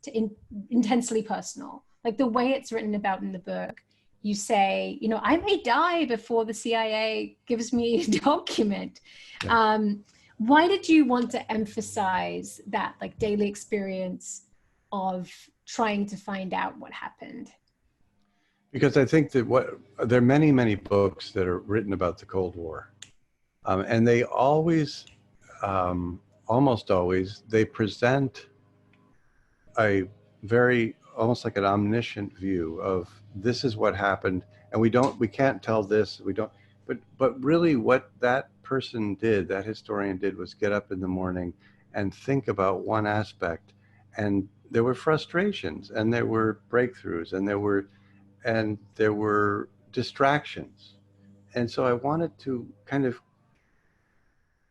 Speaker 1: intensely personal. Like the way it's written about in the book, you say, you know, I may die before the CIA gives me a document.
Speaker 2: Yeah.
Speaker 1: Why did you want to emphasize that like daily experience of trying to find out what happened?
Speaker 2: Because I think that there are many, many books that are written about the Cold War. And they always, almost always, they present a very, almost like an omniscient view of this is what happened. And we can't tell this, but really what that person did, that historian did, was get up in the morning and think about one aspect. And there were frustrations and there were breakthroughs and there were distractions. And so I wanted to kind of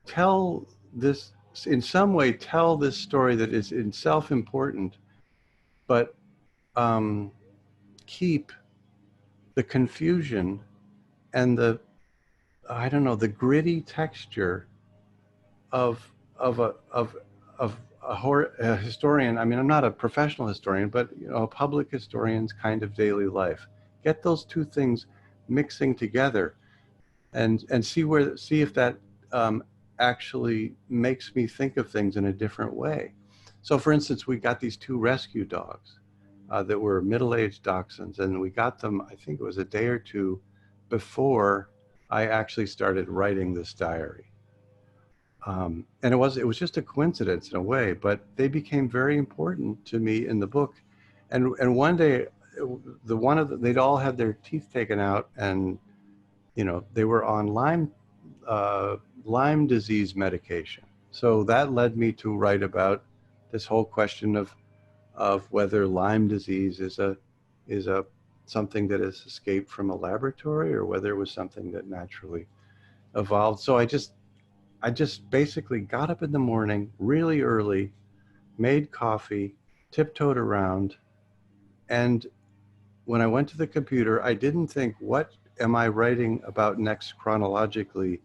Speaker 2: tell this, in some way, tell this story that is in self important, but keep the confusion and the, I don't know, the gritty texture of a historian. I mean, I'm not a professional historian, but you know, a public historian's kind of daily life. Get those two things mixing together, and see if that actually makes me think of things in a different way. So, for instance, we got these two rescue dogs that were middle-aged dachshunds, and we got them, I think it was a day or two before I actually started writing this diary. And it was just a coincidence in a way, but they became very important to me in the book. And one day, they'd all had their teeth taken out, and you know, they were on Lyme disease medication. So that led me to write about this whole question of whether Lyme disease is a something that has escaped from a laboratory or whether it was something that naturally evolved. So I just basically got up in the morning really early, made coffee, tiptoed around, and when I went to the computer, I didn't think, what am I writing about next chronologically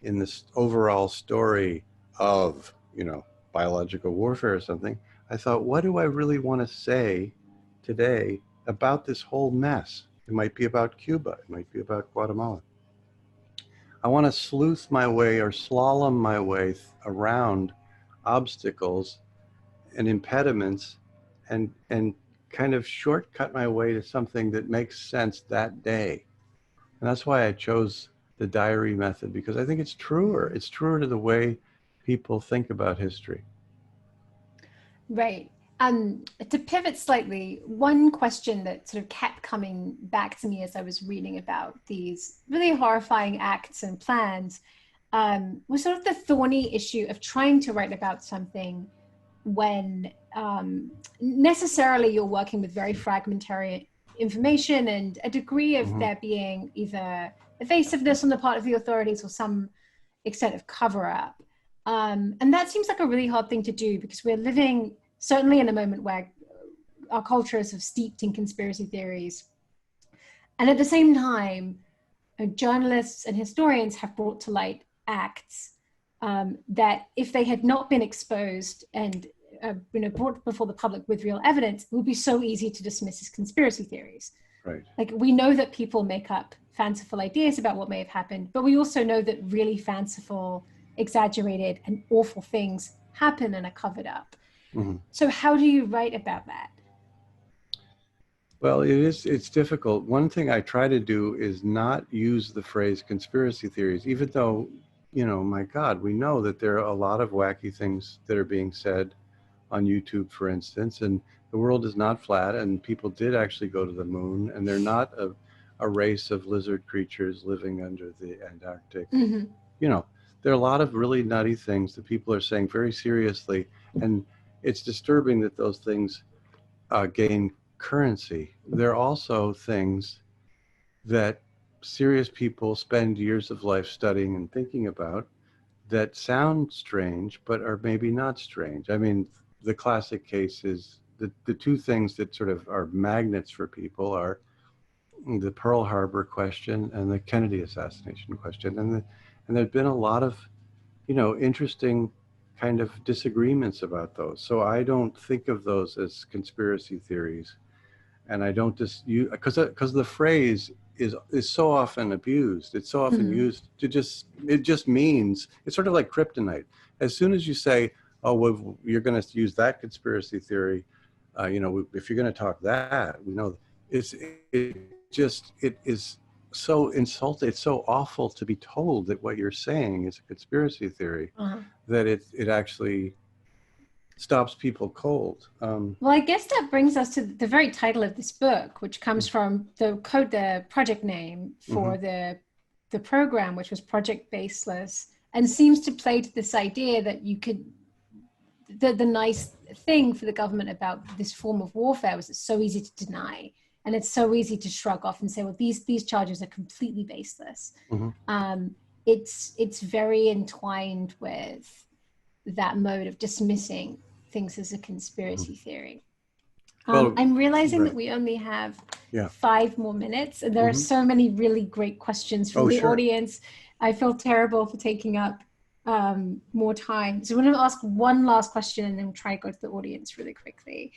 Speaker 2: in this overall story of, you know, biological warfare or something. I thought, what do I really want to say today about this whole mess? It might be about Cuba. It might be about Guatemala. I want to sleuth my way or slalom my way around obstacles and impediments and kind of shortcut my way to something that makes sense that day. And that's why I chose the diary method, because I think it's truer. It's truer to the way people think about history.
Speaker 1: Right. To pivot slightly, one question that sort of kept coming back to me as I was reading about these really horrifying acts and plans was sort of the thorny issue of trying to write about something when necessarily you're working with very fragmentary information and a degree of there being either evasiveness on the part of the authorities or some extent of cover-up. And that seems like a really hard thing to do because we're living certainly in a moment where our culture is sort of steeped in conspiracy theories. And at the same time, journalists and historians have brought to light acts that if they had not been exposed and brought before the public with real evidence, it would be so easy to dismiss as conspiracy theories.
Speaker 2: Right.
Speaker 1: Like we know that people make up fanciful ideas about what may have happened, but we also know that really fanciful, exaggerated, and awful things happen and are covered up. So how do you write about that?
Speaker 2: Well, it's difficult. One thing I try to do is not use the phrase conspiracy theories, even though, you know, my God, we know that there are a lot of wacky things that are being said on YouTube, for instance, and the world is not flat, and people did actually go to the moon, and they're not a race of lizard creatures living under the Antarctic. You know, there are a lot of really nutty things that people are saying very seriously, and it's disturbing that those things gain currency. There are also things that serious people spend years of life studying and thinking about that sound strange, but are maybe not strange. I mean, the classic case is the two things that sort of are magnets for people are the Pearl Harbor question and the Kennedy assassination question. And there've been a lot of, you know, interesting kind of disagreements about those. So I don't think of those as conspiracy theories. And I don't just use, because the phrase is so often abused. It's so often used to it just means, it's sort of like kryptonite. As soon as you say, oh, well, you're going to use that conspiracy theory, you know, if you're going to talk that, we know it is so insulting. It's so awful to be told that what you're saying is a conspiracy theory, that it actually stops people cold.
Speaker 1: Well, I guess that brings us to the very title of this book, which comes from the project name for the program, which was Project Baseless, and seems to play to this idea that you could, the nice thing for the government about this form of warfare was it's so easy to deny, and it's so easy to shrug off and say, well, these charges are completely baseless. It's very entwined with that mode of dismissing things as a conspiracy theory.
Speaker 2: Well,
Speaker 1: I'm realizing that we only have 5 more minutes, and there are so many really great questions from the audience. I feel terrible for taking up more time. So I'm going to ask one last question and then try to go to the audience really quickly.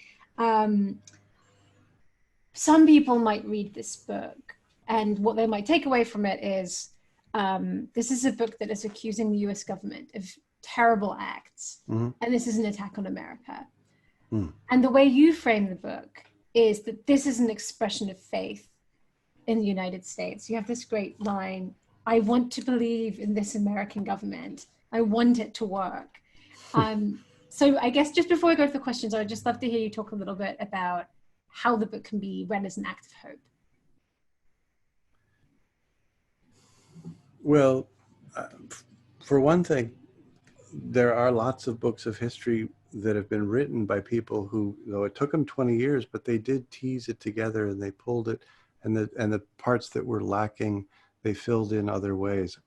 Speaker 1: Some people might read this book, and what they might take away from it is this is a book that is accusing the US government of terrible acts, and this is an attack on America. And the way you frame the book is that this is an expression of faith in the United States. You have this great line, I want to believe in this American government. I want it to work. So I guess just before we go to the questions, I'd just love to hear you talk a little bit about how the book can be read as an act of hope.
Speaker 2: Well, for one thing, there are lots of books of history that have been written by people who, though it took them 20 years, but they did tease it together and they pulled it, and the parts that were lacking, they filled in other ways.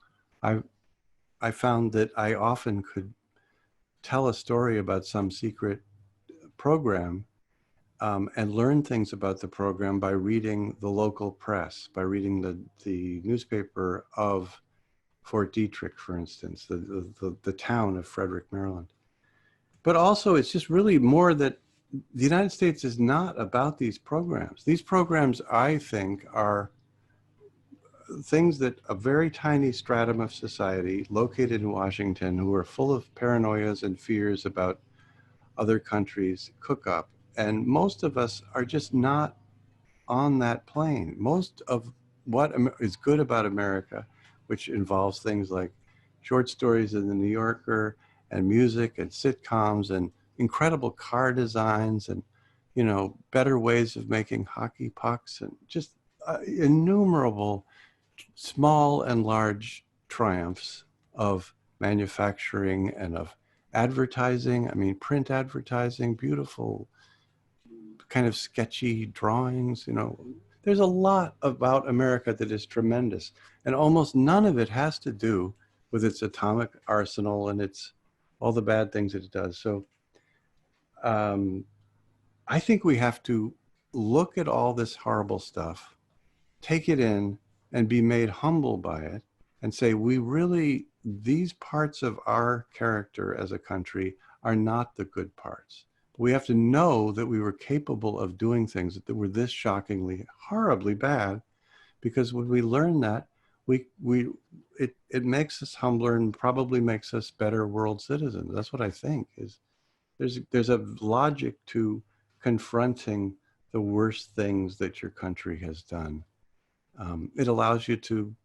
Speaker 2: I found that I often could tell a story about some secret program and learn things about the program by reading the local press, by reading the newspaper of Fort Detrick, for instance, the town of Frederick, Maryland. But also, it's just really more that the United States is not about these programs. These programs, I think, are things that a very tiny stratum of society located in Washington, who are full of paranoias and fears about other countries, cook up. And most of us are just not on that plane. Most of what is good about America, which involves things like short stories in the New Yorker and music and sitcoms and incredible car designs and, you know, better ways of making hockey pucks and just innumerable small and large triumphs of manufacturing and of advertising. I mean, print advertising, beautiful kind of sketchy drawings, you know. There's a lot about America that is tremendous, and almost none of it has to do with its atomic arsenal and its all the bad things that it does. So I think we have to look at all this horrible stuff, take it in, and be made humble by it, and say, we really, these parts of our character as a country are not the good parts. We have to know that we were capable of doing things that were this shockingly, horribly bad, because when we learn that, it makes us humbler and probably makes us better world citizens. That's what I think. Is there's a logic to confronting the worst things that your country has done. It allows you to,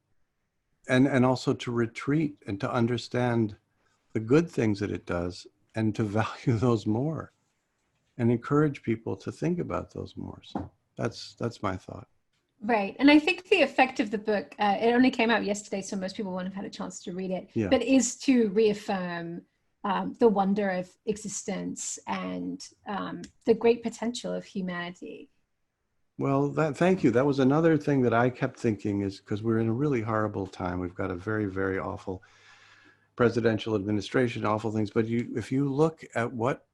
Speaker 2: and also to retreat and to understand the good things that it does and to value those more, and encourage people to think about those more. So that's my thought.
Speaker 1: Right. And I think the effect of the book, it only came out yesterday, so most people won't have had a chance to read it, but is to reaffirm the wonder of existence and the great potential of humanity.
Speaker 2: Well, thank you. That was another thing that I kept thinking, is because we're in a really horrible time. We've got a very, very awful presidential administration, awful things. But if you look at what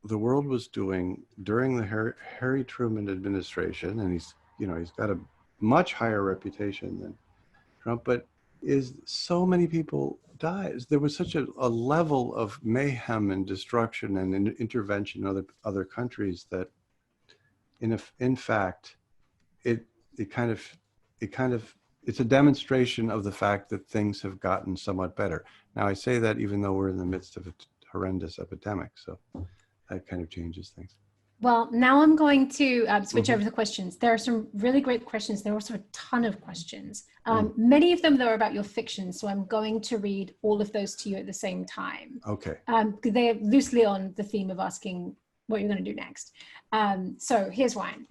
Speaker 2: the world was doing during the Harry Truman administration, and he's got a much higher reputation than Trump, but so many people died. There was such a level of mayhem and destruction and intervention in other countries that in fact, it kind of it's a demonstration of the fact that things have gotten somewhat better. Now I say that even though we're in the midst of a horrendous epidemic, so that kind of changes things.
Speaker 1: Well, now I'm going to switch over to questions. There are some really great questions. There are also a ton of questions. Many of them, though, are about your fiction. So I'm going to read all of those to you at the same time.
Speaker 2: Okay.
Speaker 1: They're loosely on the theme of asking what you're going to do next. So here's one.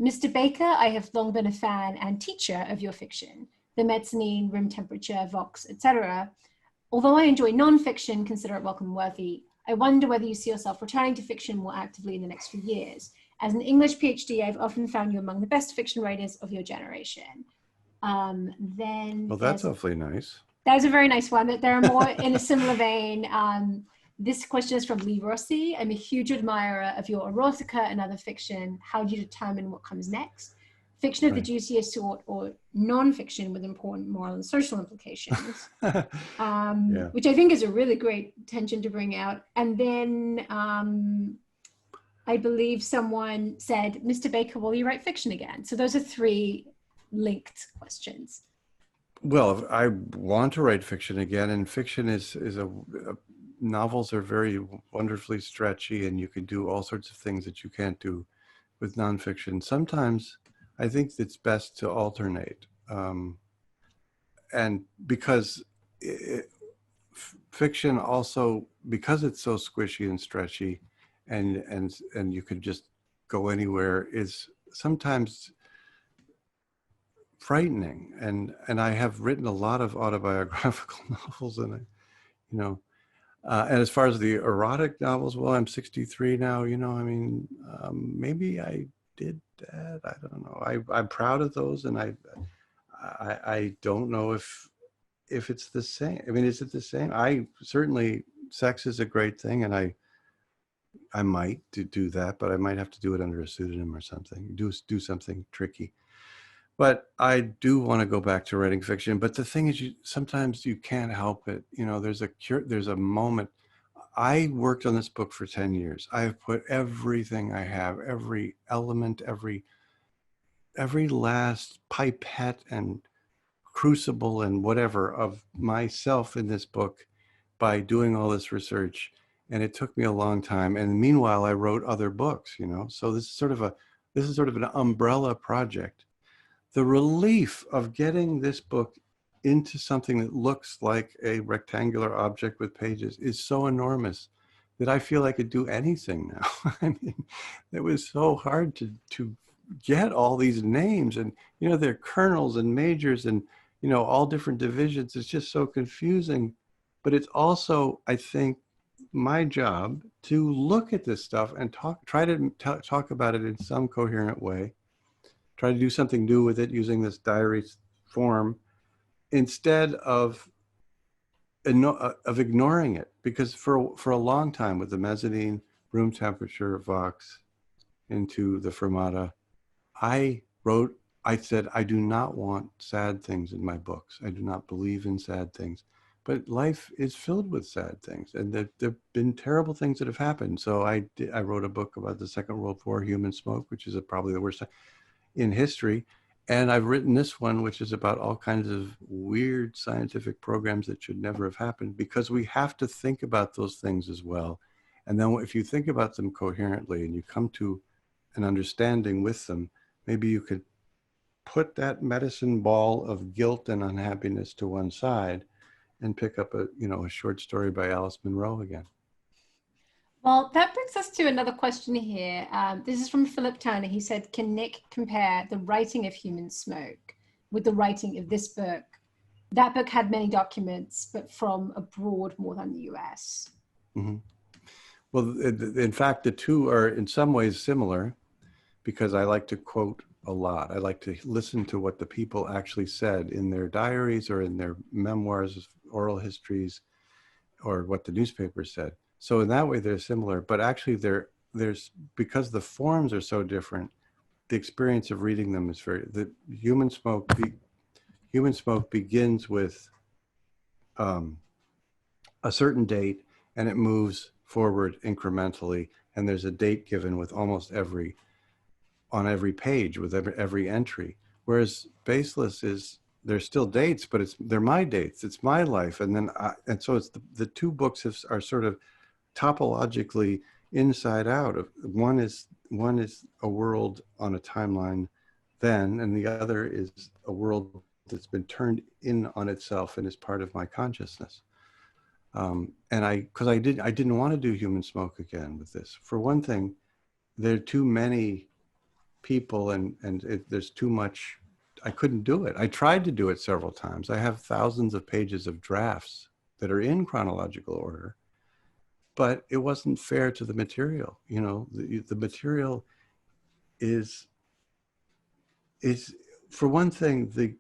Speaker 1: Mr. Baker, I have long been a fan and teacher of your fiction, The Mezzanine, Room Temperature, Vox, etc. Although I enjoy nonfiction, consider it welcome worthy. I wonder whether you see yourself returning to fiction more actively in the next few years. As an English PhD, I've often found you among the best fiction writers of your generation.
Speaker 2: Well, that's awfully nice.
Speaker 1: That is a very nice one. There are more in a similar vein. This question is from Lee Rossi. I'm a huge admirer of your erotica and other fiction. How do you determine what comes next? Fiction of the juicier sort or non-fiction with important moral and social implications, which I think is a really great tension to bring out. And then I believe someone said, Mr. Baker, will you write fiction again? So those are three linked questions.
Speaker 2: Well, I want to write fiction again, and fiction is novels are very wonderfully stretchy, and you can do all sorts of things that you can't do with nonfiction. Sometimes I think it's best to alternate, and because fiction also, because it's so squishy and stretchy, and you can just go anywhere, is sometimes frightening. And I have written a lot of autobiographical novels, and and as far as the erotic novels, well, I'm 63 now. I mean, maybe I did that. I don't know. I'm proud of those, and I don't know if it's the same. I mean, is it the same? I certainly, sex is a great thing, and I might do that, but I might have to do it under a pseudonym or something. Do something tricky. But I do want to go back to writing fiction. But the thing is, sometimes you can't help it. There's a moment. I worked on this book for 10 years. I have put everything I have, every element, every last pipette and crucible and whatever of myself in this book by doing all this research. And it took me a long time. And meanwhile, I wrote other books, So this is sort of an umbrella project. The relief of getting this book into something that looks like a rectangular object with pages is so enormous that I feel I could do anything now. I mean, it was so hard to get all these names, and they're colonels and majors and all different divisions. It's just so confusing. But it's also, I think, my job to look at this stuff and try to talk about it in some coherent way. Try to do something new with it using this diary form instead of ignoring it. Because for a long time with the Mezzanine, Room Temperature, Vox, into the Fermata, I said, I do not want sad things in my books. I do not believe in sad things. But life is filled with sad things, and there have been terrible things that have happened. So I wrote a book about the Second World War, Human Smoke, which is probably the worst in history. And I've written this one, which is about all kinds of weird scientific programs that should never have happened, because we have to think about those things as well. And then if you think about them coherently and you come to an understanding with them, maybe you could put that medicine ball of guilt and unhappiness to one side and pick up a short story by Alice Munro again.
Speaker 1: Well, that brings us to another question here. This is from Philip Turner. He said, can Nick compare the writing of Human Smoke with the writing of this book? That book had many documents, but from abroad more than the US.
Speaker 2: Mm-hmm. Well, in fact, the two are in some ways similar, because I like to quote a lot. I like to listen to what the people actually said in their diaries or in their memoirs, oral histories, or what the newspaper said. So in that way, they're similar, but actually there's because the forms are so different, the experience of reading them is the Human Smoke begins with a certain date, and it moves forward incrementally. And there's a date given with almost every on every page with every entry. Whereas Baseless there's still dates, but they're my dates. It's my life. And so it's the two books are sort of topologically inside out. One is a world on a timeline then, and the other is a world that's been turned in on itself and is part of my consciousness. Because I didn't want to do Human Smoke again with this. For one thing, there are too many people and there's too much. I couldn't do it. I tried to do it several times. I have thousands of pages of drafts that are in chronological order, but it wasn't fair to the material. You know, the material is for one thing, the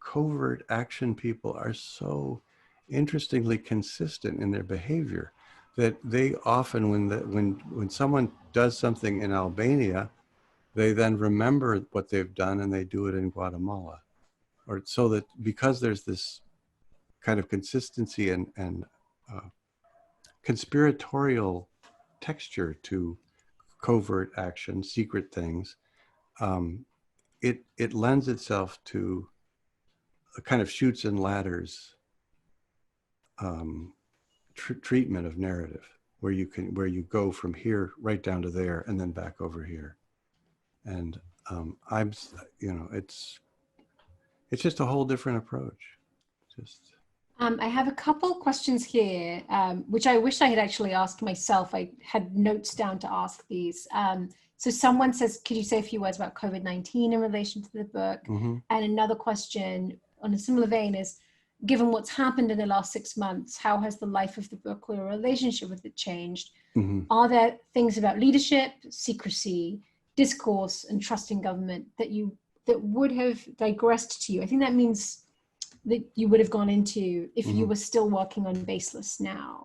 Speaker 2: covert action people are so interestingly consistent in their behavior that they often, when someone does something in Albania, they then remember what they've done and they do it in Guatemala. Or so that because there's this kind of consistency and conspiratorial texture to covert action, secret things, it lends itself to a kind of chutes and ladders treatment of narrative, where you go from here right down to there and then back over here. And it's just a whole different approach.
Speaker 1: I have a couple questions here, which I wish I had actually asked myself. I had notes down to ask these. So someone says, could you say a few words about COVID-19 in relation to the book?
Speaker 2: Mm-hmm.
Speaker 1: And another question on a similar vein is, given what's happened in the last 6 months, how has the life of the book or your relationship with it changed?
Speaker 2: Mm-hmm.
Speaker 1: Are there things about leadership, secrecy, discourse, and trust in government that would have digressed to you? I think that means that you would have gone into if you were still working on Baseless now.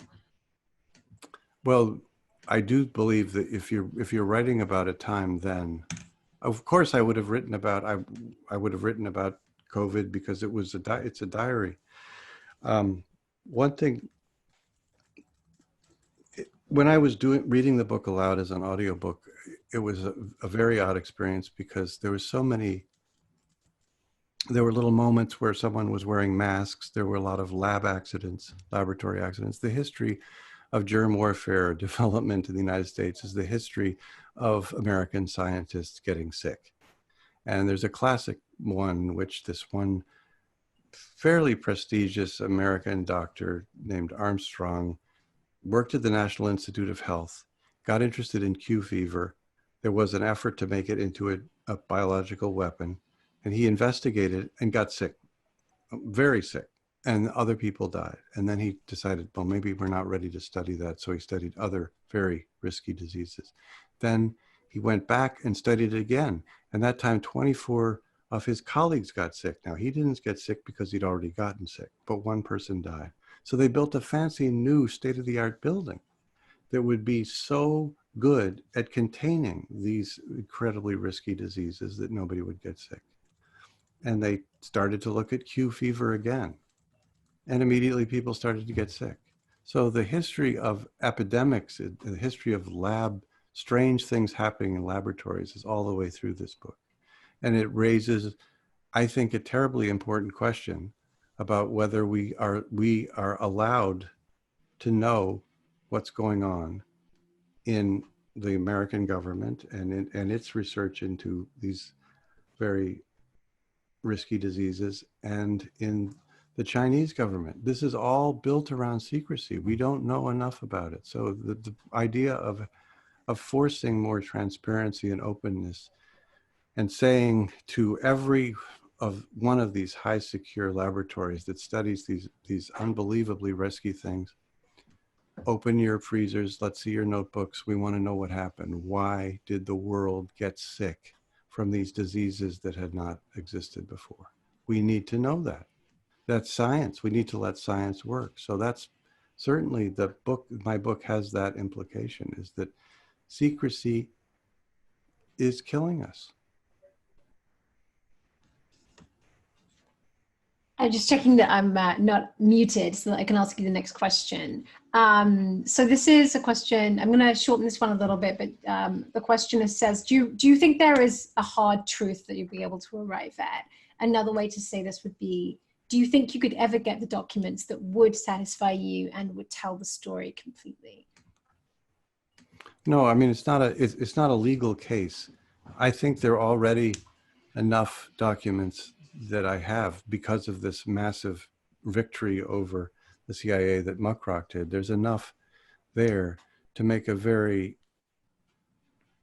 Speaker 2: Well, I do believe that if you're writing about a time then, of course I would have written about COVID because it's a diary. One thing, when I was reading the book aloud as an audiobook, it was a very odd experience because there were little moments where someone was wearing masks. There were a lot of laboratory accidents. The history of germ warfare development in the United States is the history of American scientists getting sick. And there's a classic one, which this one fairly prestigious American doctor named Armstrong worked at the National Institute of Health, got interested in Q fever. There was an effort to make it into a biological weapon. And he investigated and got sick, very sick, and other people died. And then he decided, well, maybe we're not ready to study that. So he studied other very risky diseases. Then he went back and studied it again. And that time, 24 of his colleagues got sick. Now, he didn't get sick because he'd already gotten sick, but one person died. So they built a fancy new state-of-the-art building that would be so good at containing these incredibly risky diseases that nobody would get sick. And they started to look at Q fever again. And immediately people started to get sick. So the history of epidemics, the history of strange things happening in laboratories is all the way through this book. And it raises, I think, a terribly important question about whether we are allowed to know what's going on in the American government and its research into these very risky diseases, and in the Chinese government. This is all built around secrecy. We don't know enough about it. So the idea of forcing more transparency and openness and saying to every one of these high secure laboratories that studies these unbelievably risky things, open your freezers, let's see your notebooks. We want to know what happened. Why did the world get sick from these diseases that had not existed before? We need to know that. That's science. We need to let science work. So that's certainly my book has that implication, is that secrecy is killing us.
Speaker 1: I'm just checking that I'm not muted so that I can ask you the next question. So this is a question, I'm going to shorten this one a little bit, but the questioner says, do you think there is a hard truth that you'll be able to arrive at? Another way to say this would be, do you think you could ever get the documents that would satisfy you and would tell the story completely?
Speaker 2: No, I mean, it's not a legal case. I think there are already enough documents that I have because of this massive victory over the CIA that Muckrock did. There's enough there to make a very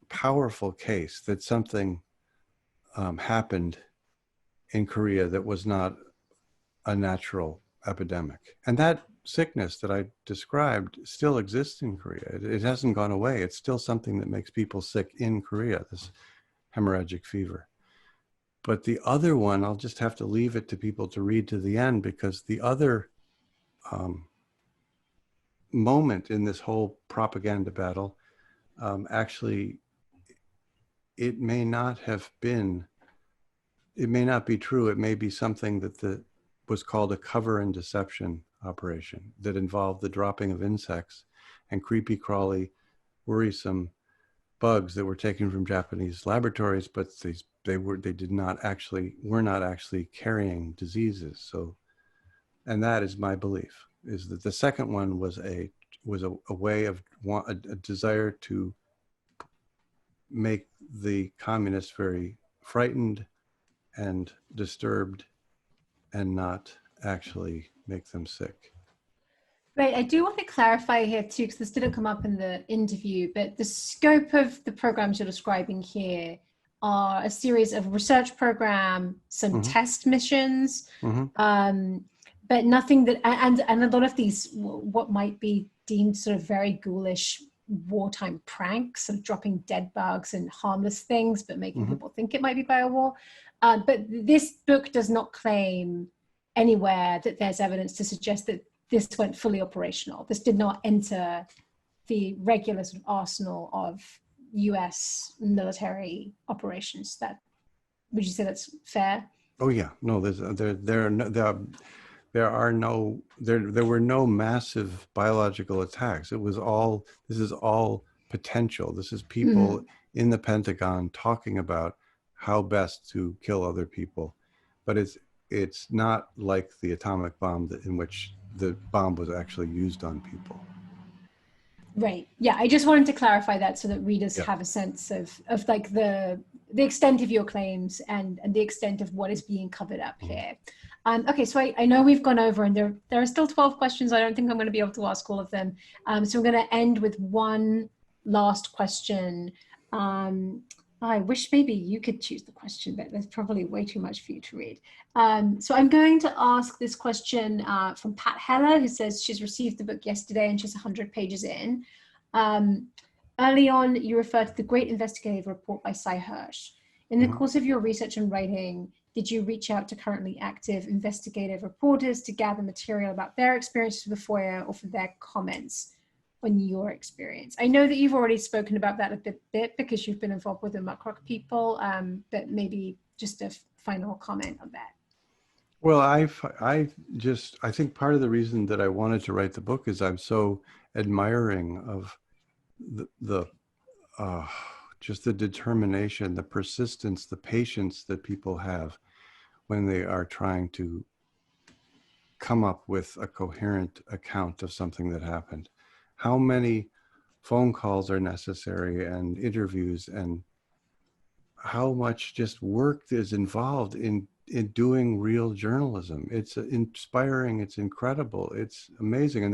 Speaker 2: powerful case that something happened in Korea that was not a natural epidemic. And that sickness that I described still exists in Korea. It hasn't gone away. It's still something that makes people sick in Korea, this hemorrhagic fever. But the other one, I'll just have to leave it to people to read to the end, because the other moment in this whole propaganda battle, actually, it may not be true. It may be something that was called a cover and deception operation that involved the dropping of insects and creepy crawly, worrisome bugs that were taken from Japanese laboratories, but they were not actually carrying diseases. So, and that is my belief, is that the second one was a way of a desire to make the communists very frightened and disturbed and not actually make them sick.
Speaker 1: Right, I do want to clarify here too, because this didn't come up in the interview, but the scope of the programs you're describing here are a series of research program, some test missions, but nothing that, and a lot of these, what might be deemed sort of very ghoulish wartime pranks of dropping dead bugs and harmless things, but making people think it might be biowar. But this book does not claim anywhere that there's evidence to suggest that this went fully operational. This did not enter the regular sort of arsenal of US military operations. Would you say that's fair?
Speaker 2: Oh yeah, no, there were no massive biological attacks. This is all potential. This is people in the Pentagon talking about how best to kill other people. But it's not like the atomic bomb in which the bomb was actually used on people.
Speaker 1: Right. Yeah, I just wanted to clarify that so that readers have a sense of like the extent of your claims and the extent of what is being covered up here. Okay, so I know we've gone over, and there are still 12 questions. I don't think I'm going to be able to ask all of them. So I'm going to end with one last question. I wish maybe you could choose the question, but there's probably way too much for you to read. So I'm going to ask this question from Pat Heller, who says she's received the book yesterday and she's 100 pages in. Early on, you referred to the Great Investigative Report by Cy Hirsch. In the course of your research and writing, did you reach out to currently active investigative reporters to gather material about their experiences with the FOIA or for their comments on your experience? I know that you've already spoken about that a bit because you've been involved with the Muckrock people, but maybe just a final comment on that.
Speaker 2: Well, I think part of the reason that I wanted to write the book is I'm so admiring of just the determination, the persistence, the patience that people have when they are trying to come up with a coherent account of something that happened. How many phone calls are necessary and interviews, and how much just work is involved in doing real journalism. It's inspiring, it's incredible, it's amazing. And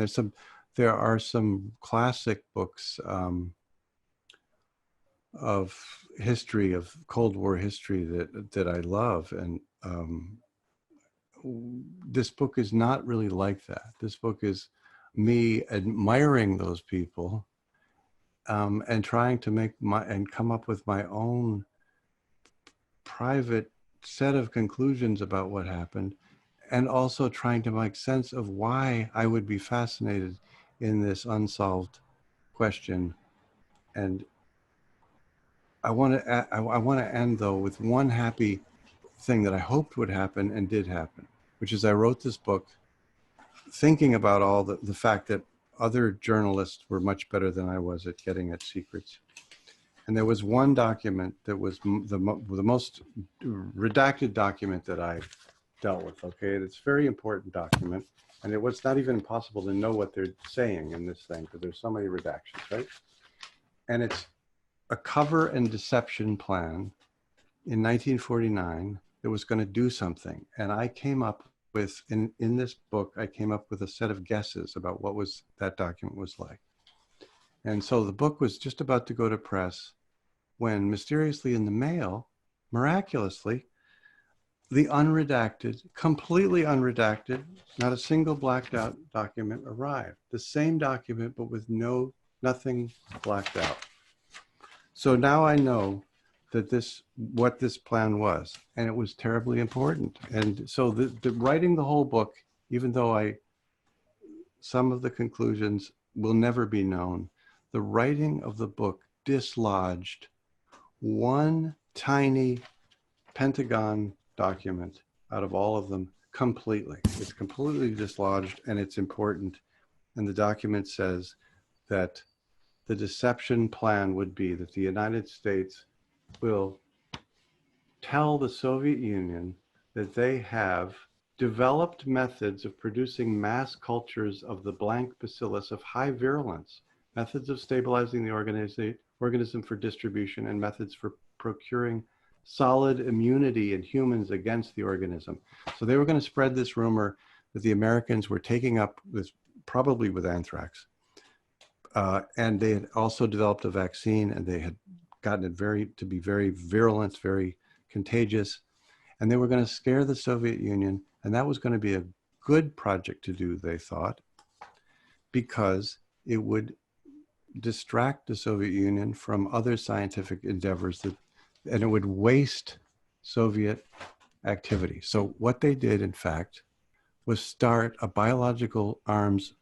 Speaker 2: there are some classic books of history, of Cold War history that I love. And this book is not really like that. This book is me admiring those people and trying to come up with my own private set of conclusions about what happened, and also trying to make sense of why I would be fascinated in this unsolved question. And I want to end though with one happy thing that I hoped would happen and did happen, which is I wrote this book thinking about all the fact that other journalists were much better than I was at getting at secrets. And there was one document that was the most redacted document that I dealt with, okay? It's a very important document. And it was not even impossible to know what they're saying in this thing because there's so many redactions, right? And it's a cover and deception plan in 1949 that was going to do something. And I came up with, in this book, I came up with a set of guesses about what that document was like. And so the book was just about to go to press when mysteriously in the mail, miraculously, the unredacted, completely unredacted, not a single blacked out document arrived. The same document, but with nothing blacked out. So now I know that what this plan was, and it was terribly important. And so the writing the whole book, even though some of the conclusions will never be known, the writing of the book dislodged one tiny Pentagon document out of all of them completely. It's completely dislodged, and it's important. And the document says that the deception plan would be that the United States will tell the Soviet Union that they have developed methods of producing mass cultures of the blank bacillus of high virulence, methods of stabilizing the organism for distribution, and methods for procuring solid immunity in humans against the organism. So they were going to spread this rumor that the Americans were taking up this, probably with anthrax. And they had also developed a vaccine, and they had gotten it to be very virulent, very contagious. And they were going to scare the Soviet Union. And that was going to be a good project to do, they thought, because it would distract the Soviet Union from other scientific endeavors and it would waste Soviet activity. So what they did, in fact, was start a biological arms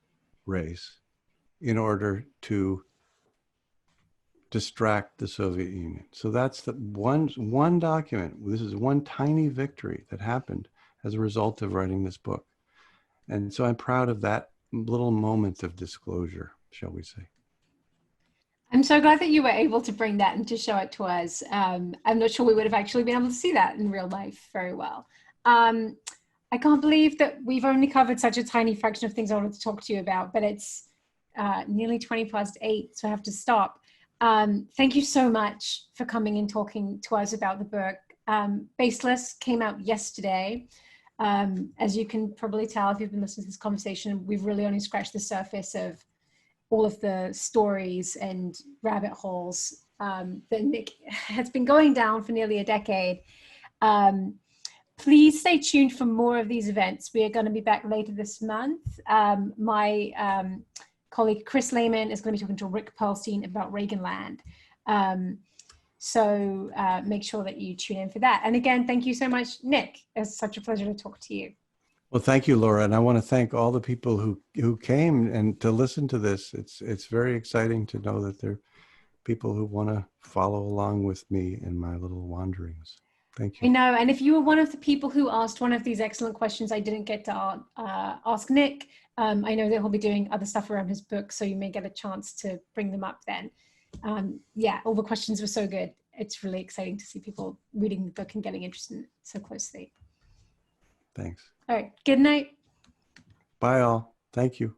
Speaker 2: race in order to distract the Soviet Union. So that's the one document. This is one tiny victory that happened as a result of writing this book. And so I'm proud of that little moment of disclosure, shall we say.
Speaker 1: I'm so glad that you were able to bring that and to show it to us. I'm not sure we would have actually been able to see that in real life very well. I can't believe that we've only covered such a tiny fraction of things I wanted to talk to you about, but it's nearly 8:20, so I have to stop. Thank you so much for coming and talking to us about the book. Baseless came out yesterday. As you can probably tell if you've been listening to this conversation, we've really only scratched the surface of all of the stories and rabbit holes that Nick has been going down for nearly a decade. Please stay tuned for more of these events. We are going to be back later this month. My colleague Chris Lehman is going to be talking to Rick Perlstein about Reaganland. So make sure that you tune in for that. And again, thank you so much, Nick. It's such a pleasure to talk to you.
Speaker 2: Well, thank you, Laura. And I want to thank all the people who came and to listen to this. It's very exciting to know that there are people who want to follow along with me in my little wanderings. Thank you.
Speaker 1: I know. And if you were one of the people who asked one of these excellent questions I didn't get to ask Nick, I know that he'll be doing other stuff around his book, so you may get a chance to bring them up then. Yeah, all the questions were so good. It's really exciting to see people reading the book and getting interested in it so closely.
Speaker 2: Thanks.
Speaker 1: All right. Good night.
Speaker 2: Bye all. Thank you.